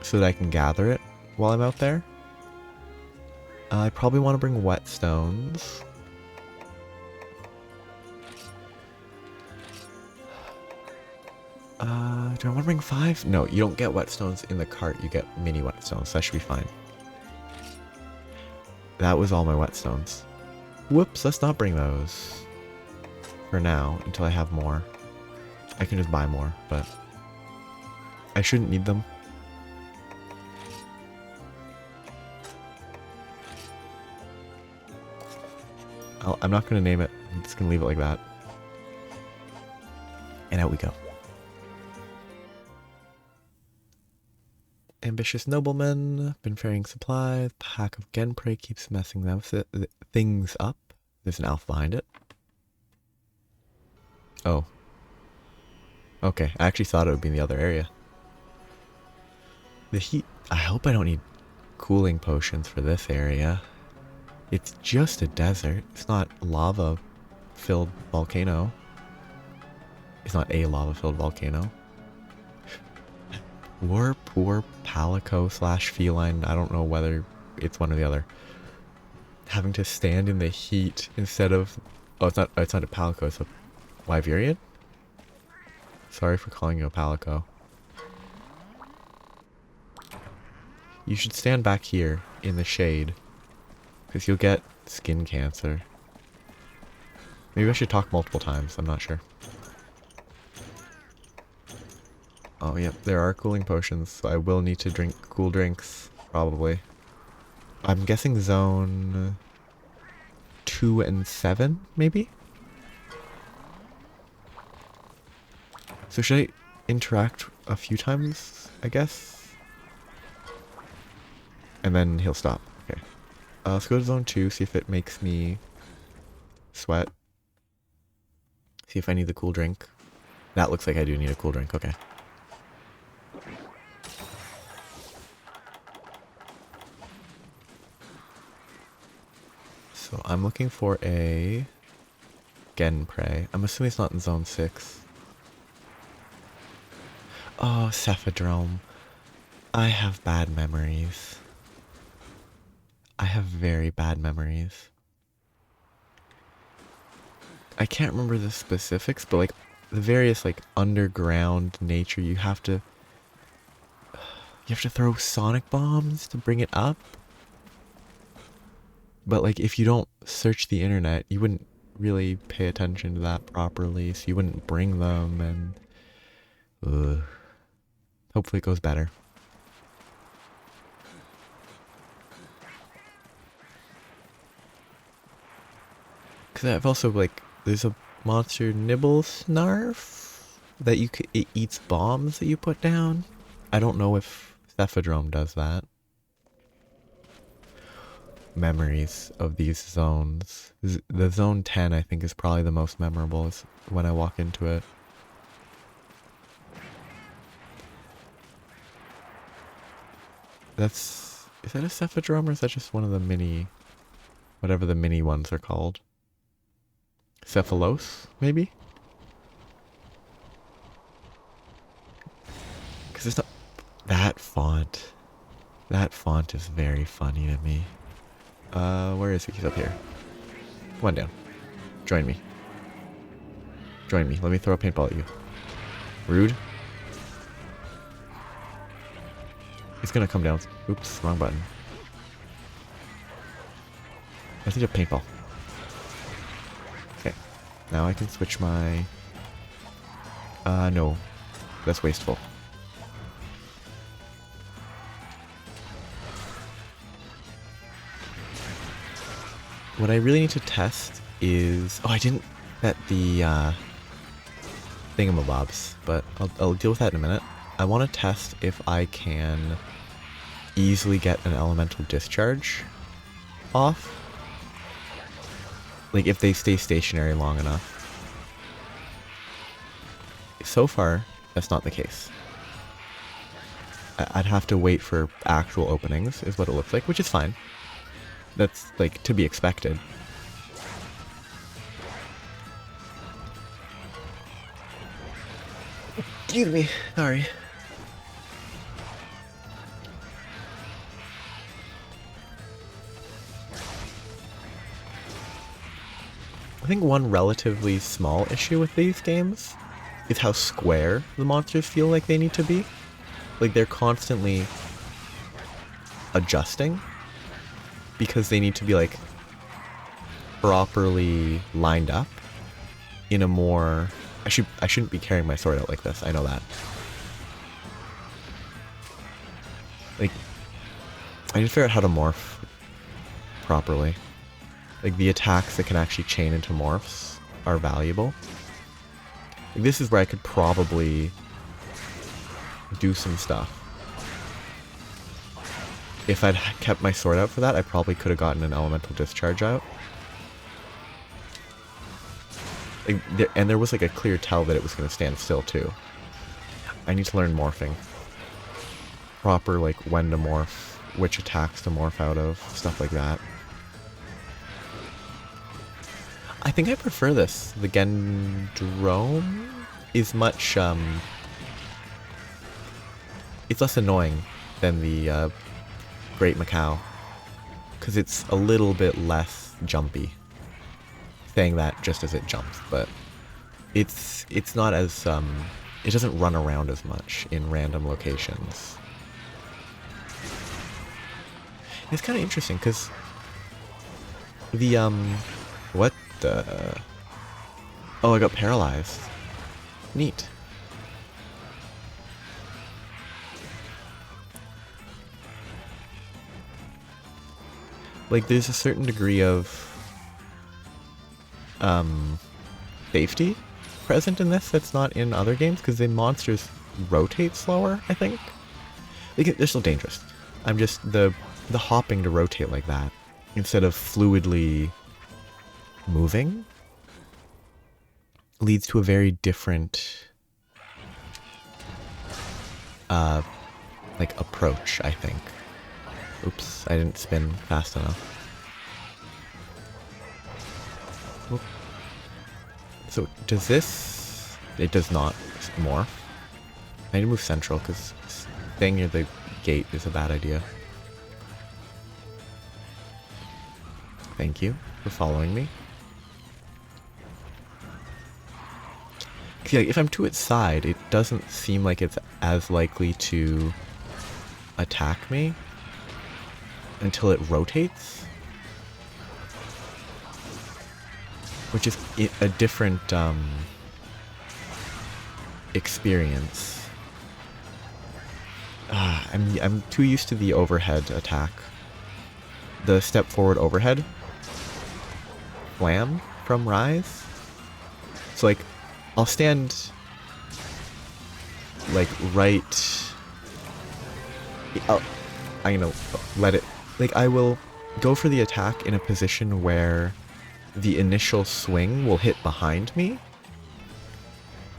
so that I can gather it while I'm out there. I probably want to bring whetstones. Do I want to bring 5? No, you don't get whetstones in the cart, you get mini whetstones, so that should be fine. That was all my whetstones. Whoops, let's not bring those. For now, until I have more. I can just buy more, but... I shouldn't need them. I'm not going to name it. I'm just going to leave it like that. And out we go. Ambitious nobleman, been ferrying supplies. Pack of Genprey keeps messing things up. There's an elf behind it. Oh. Okay, I actually thought it would be in the other area. The heat... I hope I don't need cooling potions for this area. It's just a desert. It's not lava-filled volcano. It's not a lava-filled volcano. Poor palico slash feline. I don't know whether it's one or the other. Having to stand in the heat instead of... Oh, it's not a palico, it's a wyverian? Sorry for calling you a palico. You should stand back here in the shade, because you'll get skin cancer. Maybe I should talk multiple times, I'm not sure. Oh yep, there are cooling potions, so I will need to drink cool drinks, probably. I'm guessing zone 2 and 7, maybe? So should I interact a few times, I guess? And then he'll stop. Okay. Let's go to zone 2, see if it makes me sweat. See if I need the cool drink. That looks like I do need a cool drink, okay. So I'm looking for a Genprey. I'm assuming it's not in zone 6. Oh, Cephadrome. I have bad memories. I have very bad memories. I can't remember the specifics, but like the various like underground nature, you have to throw sonic bombs to bring it up. But like if you don't search the internet, you wouldn't really pay attention to that properly, so you wouldn't bring them, and hopefully it goes better. Cause I've also like there's a monster Nibble Snarf that it eats bombs that you put down. I don't know if Cephadrome does that. Memories of these zones. The zone 10 I think is probably the most memorable, is when I walk into it. Is that a Cephadrome, or is that just one of the mini, whatever the mini ones are called? Cephalos, maybe? Because it's not... That font is very funny to me. Where is he? He's up here. Come on down. Join me. Join me. Let me throw a paintball at you. Rude. He's gonna come down. Oops, wrong button. I need a paintball. Okay. Now I can switch my... no. That's wasteful. What I really need to test is... Oh, I didn't set the thingamabobs, but I'll deal with that in a minute. I want to test if I can easily get an elemental discharge off. Like if they stay stationary long enough. So far, that's not the case. I'd have to wait for actual openings, is what it looks like, which is fine. That's, like, to be expected. Excuse me. Sorry. I think one relatively small issue with these games is how square the monsters feel like they need to be. Like, they're constantly adjusting because they need to be, like, properly lined up in a more... I shouldn't be carrying my sword out like this, I know that. Like, I need to figure out how to morph properly. Like, the attacks that can actually chain into morphs are valuable. Like, this is where I could probably do some stuff. If I'd kept my sword out for that, I probably could have gotten an elemental discharge out. Like, and there was like a clear tell that it was going to stand still too. I need to learn morphing. proper, like, when to morph, which attacks to morph out of, stuff like that. I think I prefer this. The Gendrome is much, it's less annoying than the Great Macau, because it's a little bit less jumpy. Saying that just as it jumps, but it's not as, it doesn't run around as much in random locations. It's kind of interesting, because the, what the... Oh, I got paralyzed. Neat. Like, there's a certain degree of safety present in this that's not in other games, because the monsters rotate slower, I think. They're still dangerous. I'm just, the hopping to rotate like that, instead of fluidly moving, leads to a very different, like, approach, I think. Oops, I didn't spin fast enough. Oop. So, does this... It does not morph. I need to move central, because staying near the gate is a bad idea. Thank you for following me. Like, if I'm to its side, it doesn't seem like it's as likely to attack me until it rotates, which is a different experience. I'm too used to the overhead attack, the step forward overhead wham from Rise. So, like, I'll stand, like, right... I'm gonna let it... Like, I will go for the attack in a position where the initial swing will hit behind me,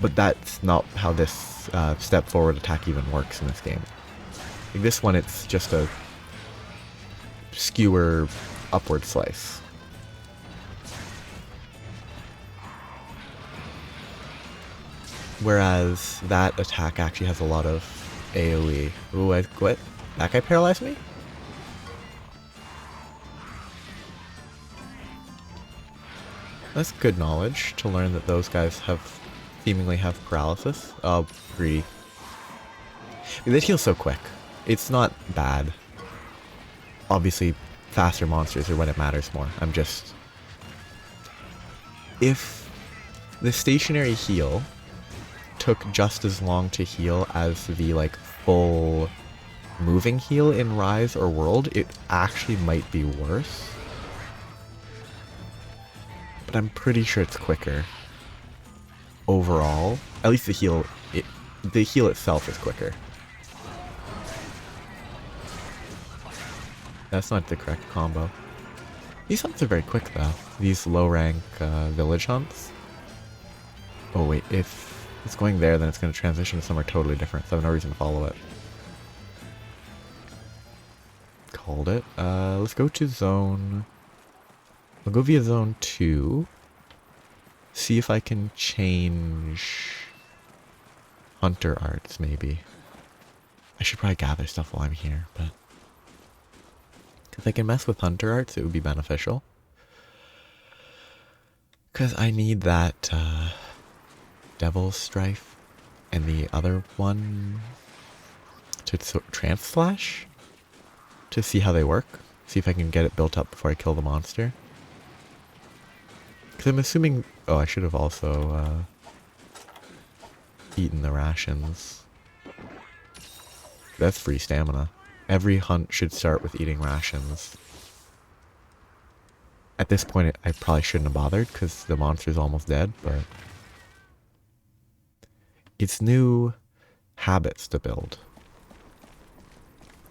but that's not how this step forward attack even works in this game. Like, this one, it's just a skewer upward slice. Whereas that attack actually has a lot of AoE. Ooh, I quit. That guy paralyzed me? That's good knowledge to learn that those guys seemingly have paralysis. Oh, greedy. I mean, they heal so quick. It's not bad. Obviously, faster monsters are when it matters more. I'm just... If the stationary heal took just as long to heal as the, like, full moving heal in Rise or World, it actually might be worse. But I'm pretty sure it's quicker. Overall. At least the heal itself is quicker. That's not the correct combo. These hunts are very quick, though. These low-rank village hunts. Oh, wait. If it's going there, then it's going to transition to somewhere totally different, so I have no reason to follow it. Called it. Let's go to zone... I'll go via zone 2. See if I can change... Hunter arts, maybe. I should probably gather stuff while I'm here, but... If I can mess with hunter arts, it would be beneficial. Because I need that, Devil's Strife and the other one to Trance Slash to see how they work. See if I can get it built up before I kill the monster. Because I'm assuming... Oh, I should have also eaten the rations. That's free stamina. Every hunt should start with eating rations. At this point, I probably shouldn't have bothered because the monster's almost dead, but... It's new habits to build.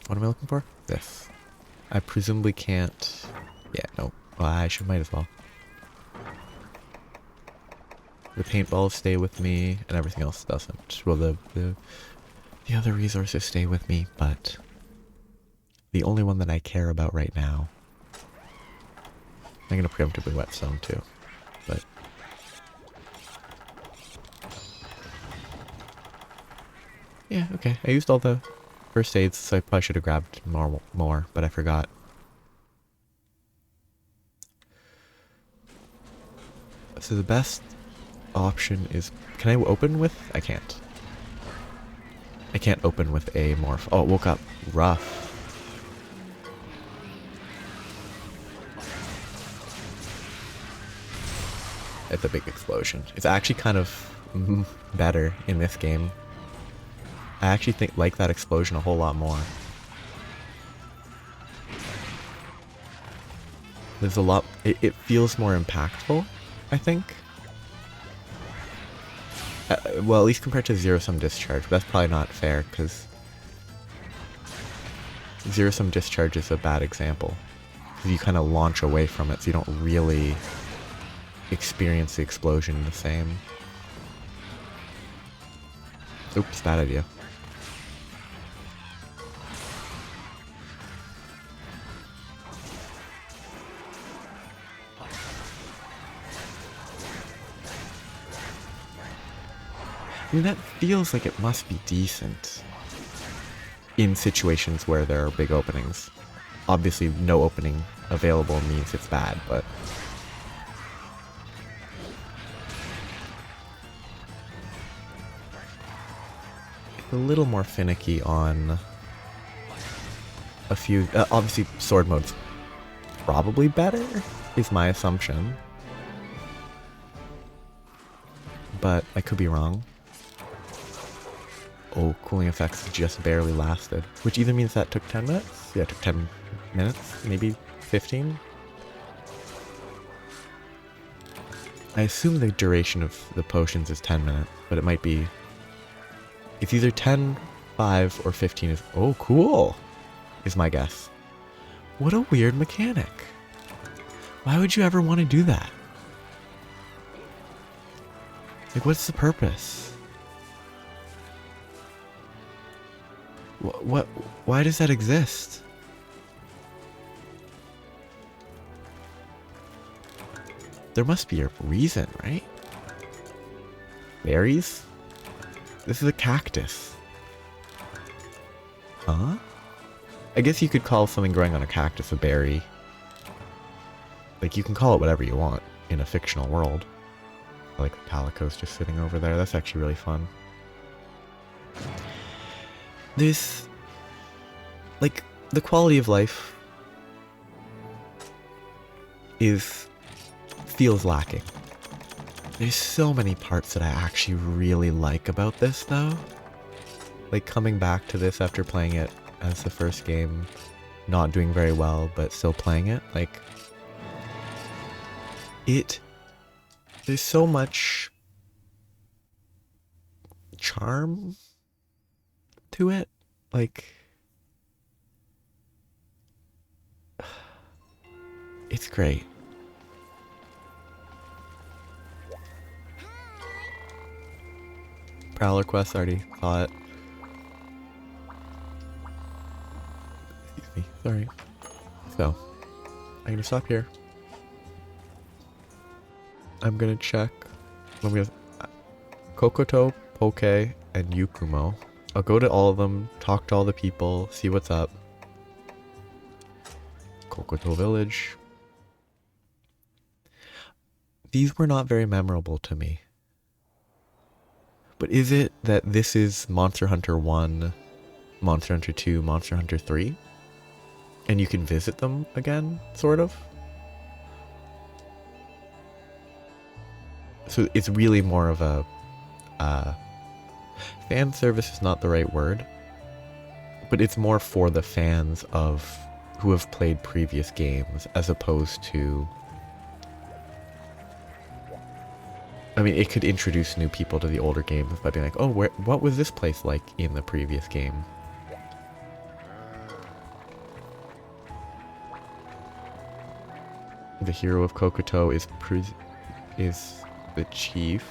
What am I looking for? This. I presumably can't... Yeah, no. Well, I might as well. The paintballs stay with me, and everything else doesn't. Well, the The other resources stay with me, but the only one that I care about right now, I'm gonna preemptively whetstone too, but yeah, okay. I used all the first aids, so I probably should have grabbed more, but I forgot. So the best option is, can I open with? I can't. I can't open with a morph. Oh, it woke up rough. It's a big explosion. It's actually kind of better in this game. I actually like that explosion a whole lot more. There's a lot, it feels more impactful, I think. Well, at least compared to zero-sum discharge, but that's probably not fair, because zero-sum discharge is a bad example. Because you kind of launch away from it, so you don't really experience the explosion the same. Oops, bad idea. I mean, that feels like it must be decent in situations where there are big openings. Obviously, no opening available means it's bad, but it's a little more finicky on a few. Obviously, sword mode's probably better, is my assumption, but I could be wrong. Oh, cooling effects just barely lasted. Which either means that took 10 minutes? Yeah, it took 10 minutes, maybe 15? I assume the duration of the potions is 10 minutes, but it might be... It's either 10, 5, or 15 is... Oh, cool! Is my guess. What a weird mechanic. Why would you ever want to do that? Like, what's the purpose? What? Why does that exist? There must be a reason, right? Berries? This is a cactus. Huh? I guess you could call something growing on a cactus a berry. Like, you can call it whatever you want in a fictional world. I like the Palico's just sitting over there. That's actually really fun. There's, like, the quality of life feels lacking. There's so many parts that I actually really like about this, though. Like, coming back to this after playing it as the first game, not doing very well, but still playing it, like, there's so much charm to it. Like, it's great. Prowler quest, already saw it. Excuse me, sorry. So, I'm gonna stop here. I'm gonna check when we have Kokoto, Poke, and Yukumo. I'll go to all of them, talk to all the people, see what's up. Kokoto Village. These were not very memorable to me. But is it that this is Monster Hunter 1, Monster Hunter 2, Monster Hunter 3? And you can visit them again, sort of? So it's really more of a... fan service is not the right word, but it's more for the fans of who have played previous games, as opposed to... I mean, it could introduce new people to the older games by being like, oh, what was this place like in the previous game? The hero of Kokoto is the chief.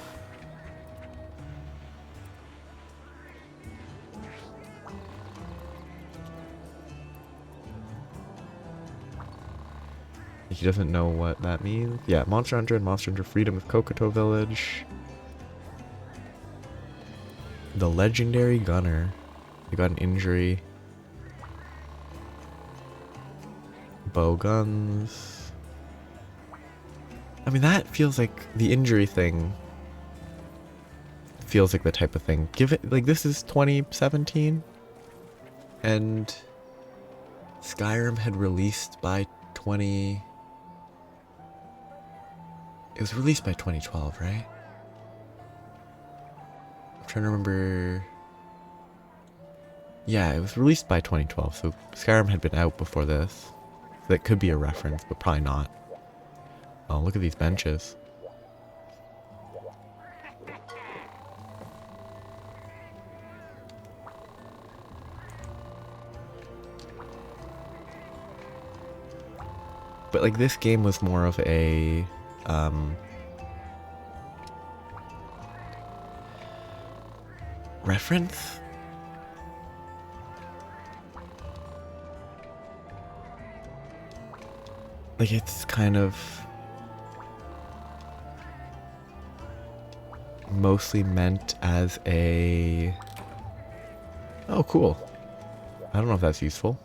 He doesn't know what that means. Yeah, Monster Hunter and Monster Hunter Freedom of Kokoto Village. The legendary gunner. He got an injury. Bow guns. I mean, that feels like the injury thing. Feels like the type of thing. Give it, like, this is 2017. And Skyrim had released by 20... It was released by 2012, right? I'm trying to remember... Yeah, it was released by 2012, so Skyrim had been out before this. That could be a reference, but probably not. Oh, look at these benches. But like this game was more of a reference? Like it's kind of mostly meant as a... Oh, cool. I don't know if that's useful.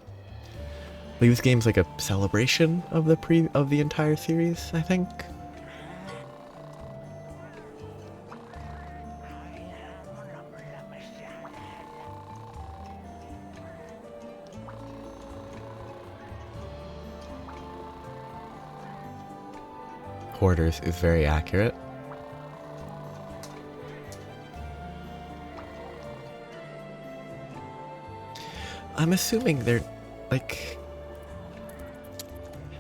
Like this game's like a celebration of the entire series, I think. Hoarders is very accurate. I'm assuming they're like...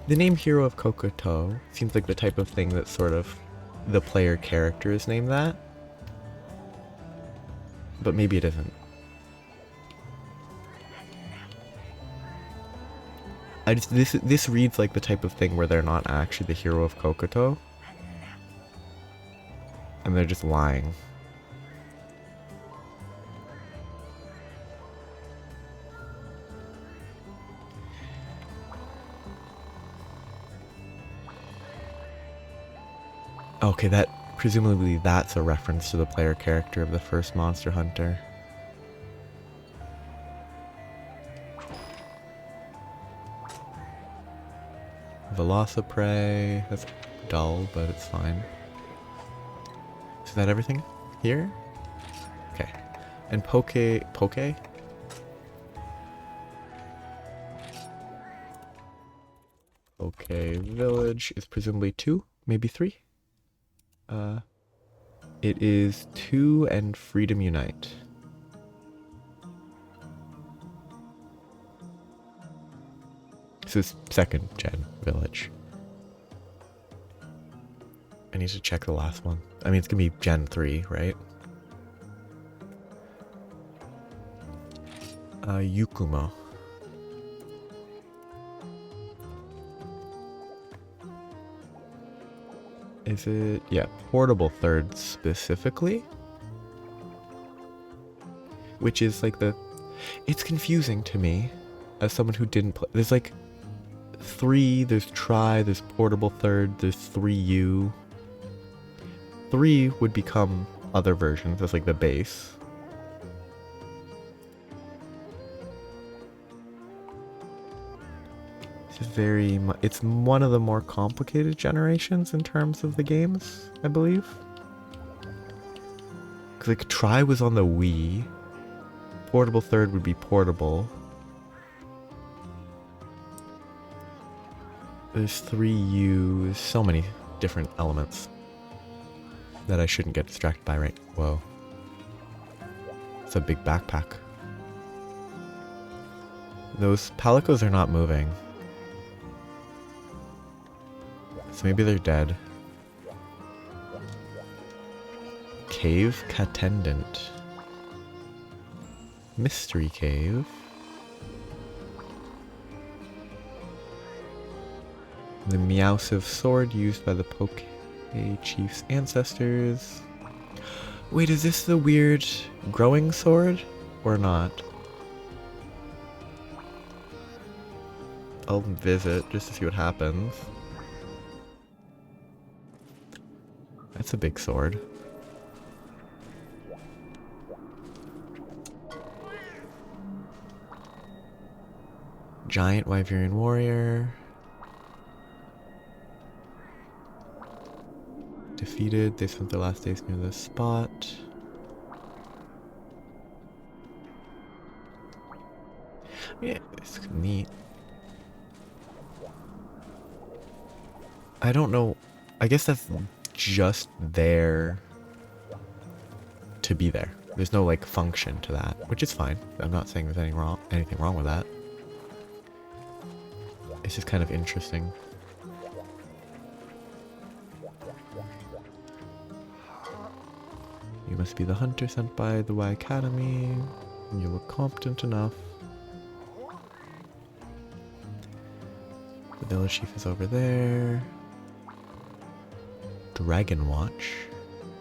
The name Hero of Kokoto seems like the type of thing that sort of the player character is named that. But maybe it isn't. This reads like the type of thing where they're not actually the hero of Kokoto. And they're just lying. Okay, presumably that's a reference to the player character of the first Monster Hunter. Velociprey, that's dull, but it's fine. Is that everything here? Okay. And Poke? Poke Village is presumably 2, maybe 3? It is 2 and Freedom Unite. This is 2nd gen village. I need to check the last one. I mean, it's gonna be Gen 3, right? Yukumo. Is it? Yeah, portable third specifically. Which is like it's confusing to me as someone who didn't play. There's like 3, there's try, there's portable third, there's 3U. 3 would become other versions, that's like the base. It's one of the more complicated generations in terms of the games, I believe. Cause like try was on the Wii. Portable third would be portable. There's 3U, there's so many different elements that I shouldn't get distracted by, right? Whoa. It's a big backpack. Those palicos are not moving. So maybe they're dead. Cave Catendant. Mystery Cave. The Meowsive sword used by the Poke Chief's ancestors. Wait, is this the weird growing sword? Or not? I'll visit just to see what happens. That's a big sword. Giant Wyverian warrior. Defeated. They spent their last days near this spot. Yeah, it's neat. I don't know. I guess that's just there to be there. There's no like function to that, which is fine. I'm not saying there's anything wrong with that. It's just kind of interesting. You must be the hunter sent by the Y Academy. You look competent enough. The village chief is over there. Dragon Watch,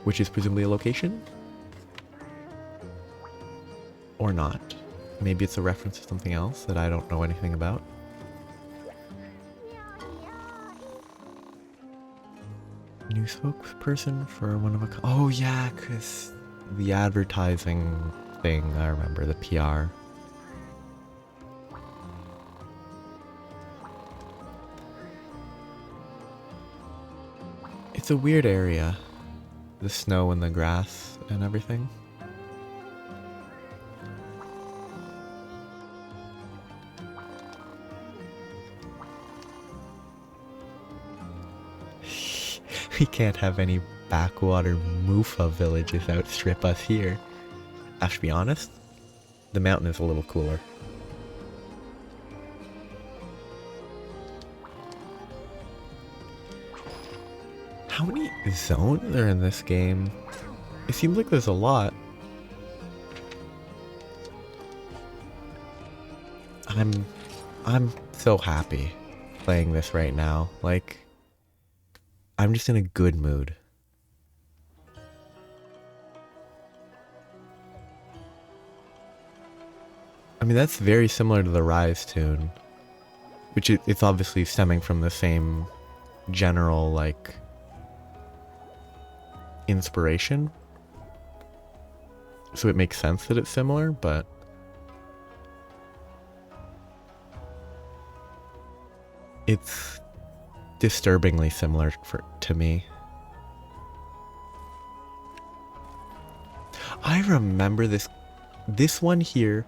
which is presumably a location? Or not. Maybe it's a reference to something else that I don't know anything about. New spokesperson for one of a... Oh yeah, because the advertising thing, I remember, the PR. It's a weird area. The snow and the grass and everything. We can't have any backwater Mufa villages outstrip us here. I have to be honest, the mountain is a little cooler. How many zones are in this game? It seems like there's a lot. I'm so happy playing this right now. Like, I'm just in a good mood. I mean, that's very similar to the Rise tune, which it's obviously stemming from the same general, like, inspiration. So it makes sense that it's similar, but it's disturbingly similar to me. I remember this one here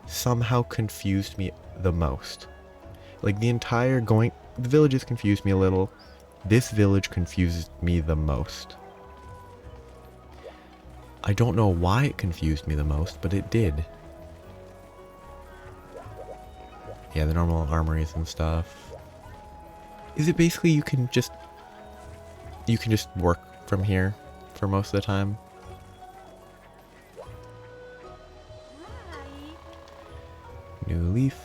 somehow confused me the most. Like the villages confused me a little. This village confused me the most. I don't know why it confused me the most, but it did. Yeah, the normal armories and stuff. Is it basically you can just work from here for most of the time? New Leaf.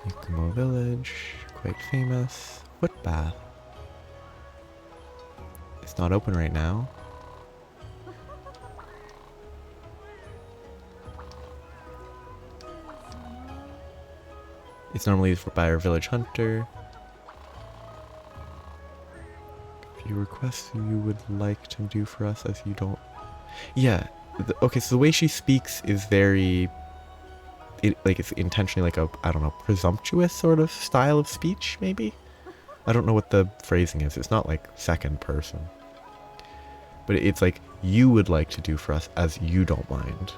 Yukumo Village, quite famous. Footbath. It's not open right now. It's normally used by our village hunter. If you request who you would like to do for us as you don't... Yeah. Okay, so the way she speaks is very... it's intentionally like a, I don't know, presumptuous sort of style of speech, maybe? I don't know what the phrasing is. It's not like second person. But it's like, you would like to do for us as you don't mind.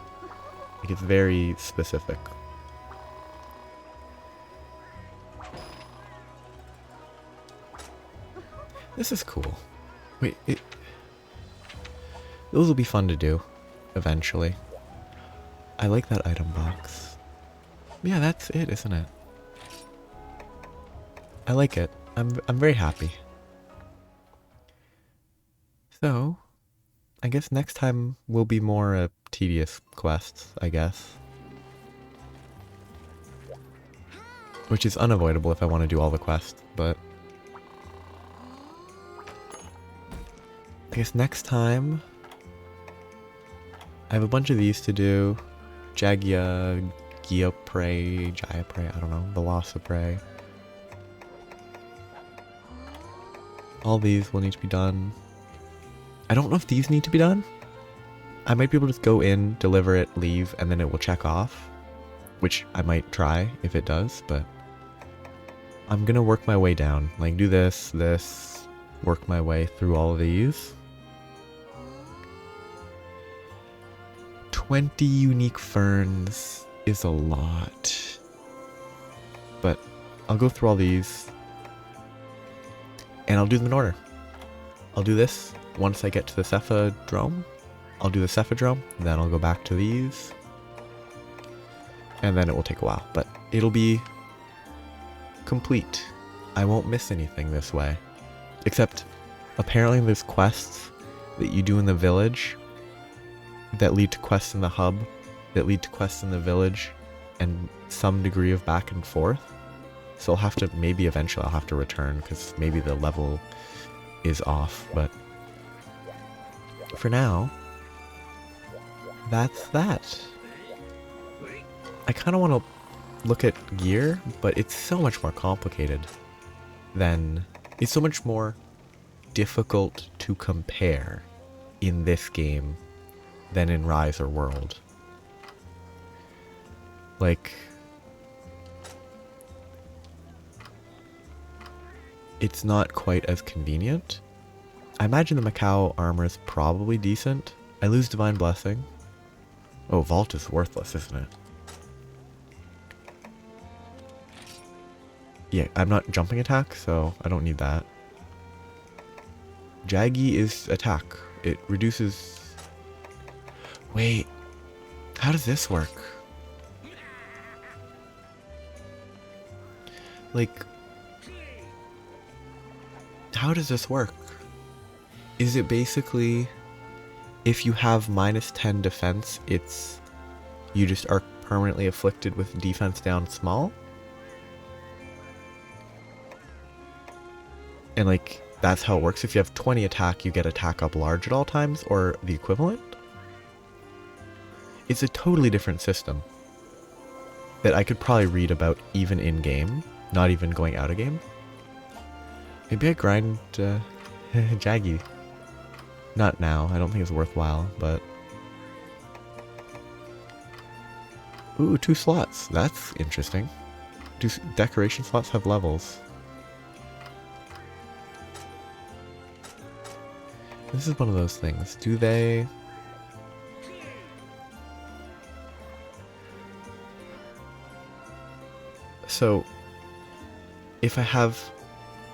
Like, it's very specific. This is cool. Wait, those will be fun to do, eventually. I like that item box. Yeah, that's it, isn't it? I like it. I'm very happy. So, I guess next time will be more tedious quests, I guess. Which is unavoidable if I want to do all the quests, but... I guess next time... I have a bunch of these to do. Jagia, Giapre, Jayapre, I don't know, Velociprey. All these will need to be done. I don't know if these need to be done. I might be able to just go in, deliver it, leave, and then it will check off. Which I might try if it does, but I'm gonna work my way down. Like do this, work my way through all of these. 20 unique ferns is a lot. But I'll go through all these and I'll do them in order. I'll do this once I get to the Cephadrome. I'll do the Cephadrome, then I'll go back to these. And then it will take a while, but it'll be complete. I won't miss anything this way. Except, apparently there's quests that you do in the village that lead to quests in the hub, that lead to quests in the village, and some degree of back and forth. So I'll have to, maybe eventually I'll have to return, because maybe the level is off, but for now, that's that. I kind of want to look at gear, but it's so much more complicated than... It's so much more difficult to compare in this game than in Rise or World. Like... It's not quite as convenient. I imagine the Macau armor is probably decent. I lose Divine Blessing. Oh, Vault is worthless, isn't it? Yeah, I'm not jumping attack, so I don't need that. Jaggy is attack. It reduces... Wait, how does this work? Like, how does this work? Is it basically, if you have -10 defense, it's, you just are permanently afflicted with defense down small? And like, that's how it works. If you have 20 attack, you get attack up large at all times, or the equivalent? It's a totally different system that I could probably read about even in-game, not even going out of game. Maybe I grind Jaggy. Not now, I don't think it's worthwhile, but... Ooh, 2 slots. That's interesting. Do decoration slots have levels? This is one of those things. Do they... So, if I have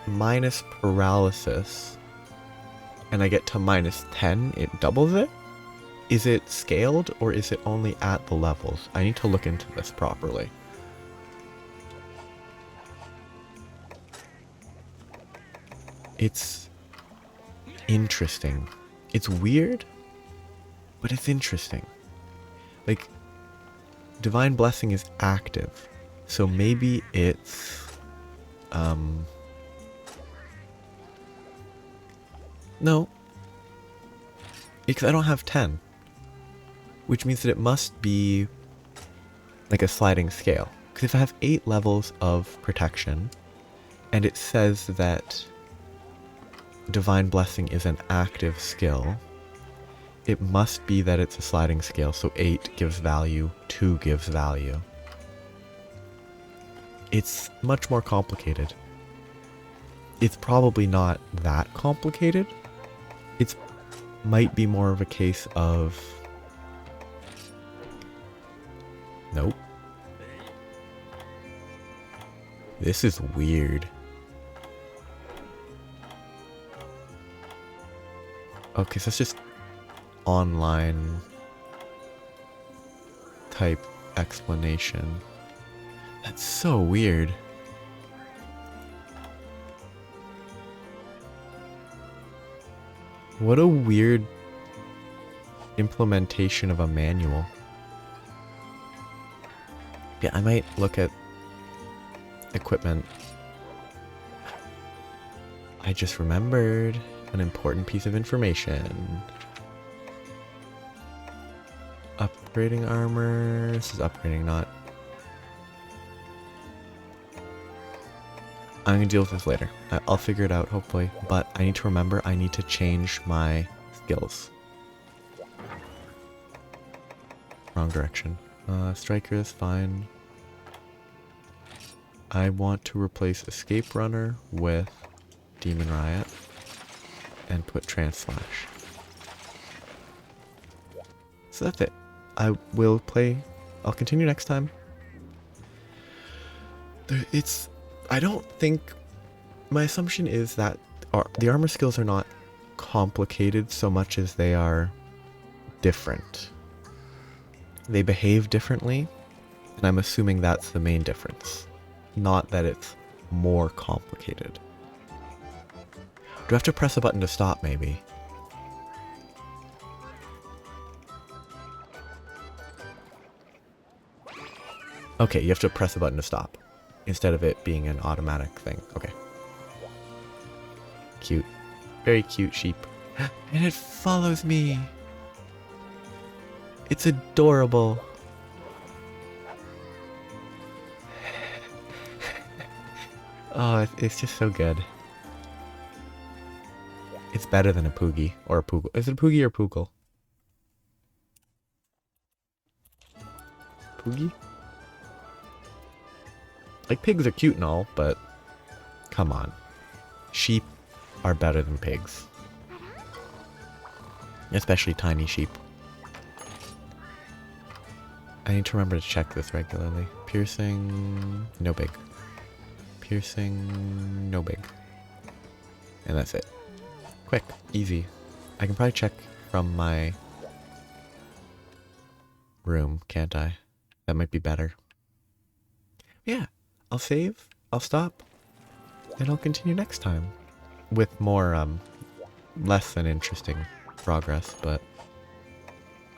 minus paralysis, and I get to -10, it doubles it? Is it scaled, or is it only at the levels? I need to look into this properly. It's interesting. It's weird, but it's interesting. Like, Divine Blessing is active, so maybe it's, no, because I don't have 10, which means that it must be like a sliding scale. Because if I have 8 levels of protection, and it says that Divine Blessing is an active skill, it must be that it's a sliding scale, so 8 gives value, 2 gives value. It's much more complicated. It's probably not that complicated. It's might be more of a case of... Nope. This is weird. Okay, so it's just online type explanation. That's so weird. What a weird implementation of a manual. Yeah, I might look at equipment. I just remembered an important piece of information. Upgrading armor. This is upgrading, not... I'm gonna deal with this later. I'll figure it out, hopefully. But I need to remember I need to change my skills. Wrong direction. Striker is fine. I want to replace Escape Runner with Demon Riot and put Trance Slash. So that's it. I will play. I'll continue next time. I don't think. My assumption is that the armor skills are not complicated so much as they are different. They behave differently, and I'm assuming that's the main difference. Not that it's more complicated. Do I have to press a button to stop, maybe? Okay, you have to press a button to stop, instead of it being an automatic thing. Okay. Cute. Very cute sheep. And it follows me! It's adorable! Oh, it's just so good. It's better than a Poogie, or a Poogle. Is it a Poogie or Poogle? Poogie? Like, pigs are cute and all, but come on. Sheep are better than pigs. Especially tiny sheep. I need to remember to check this regularly. Piercing, no big. Piercing, no big. And that's it. Quick, easy. I can probably check from my room, can't I? That might be better. Yeah, I'll save, I'll stop, and I'll continue next time. With more, less than interesting progress, but...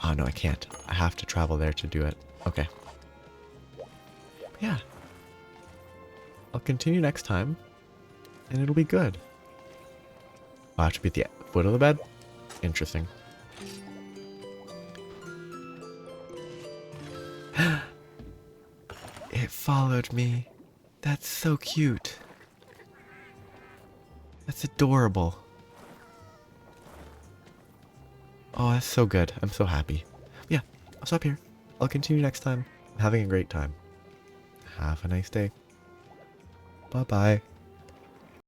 Oh no, I can't. I have to travel there to do it. Okay. Yeah. I'll continue next time, and it'll be good. I'll have to be at the foot of the bed? Interesting. It followed me. That's so cute. That's adorable. Oh, that's so good. I'm so happy. Yeah, I'll stop here. I'll continue next time. I'm having a great time. Have a nice day. Bye-bye.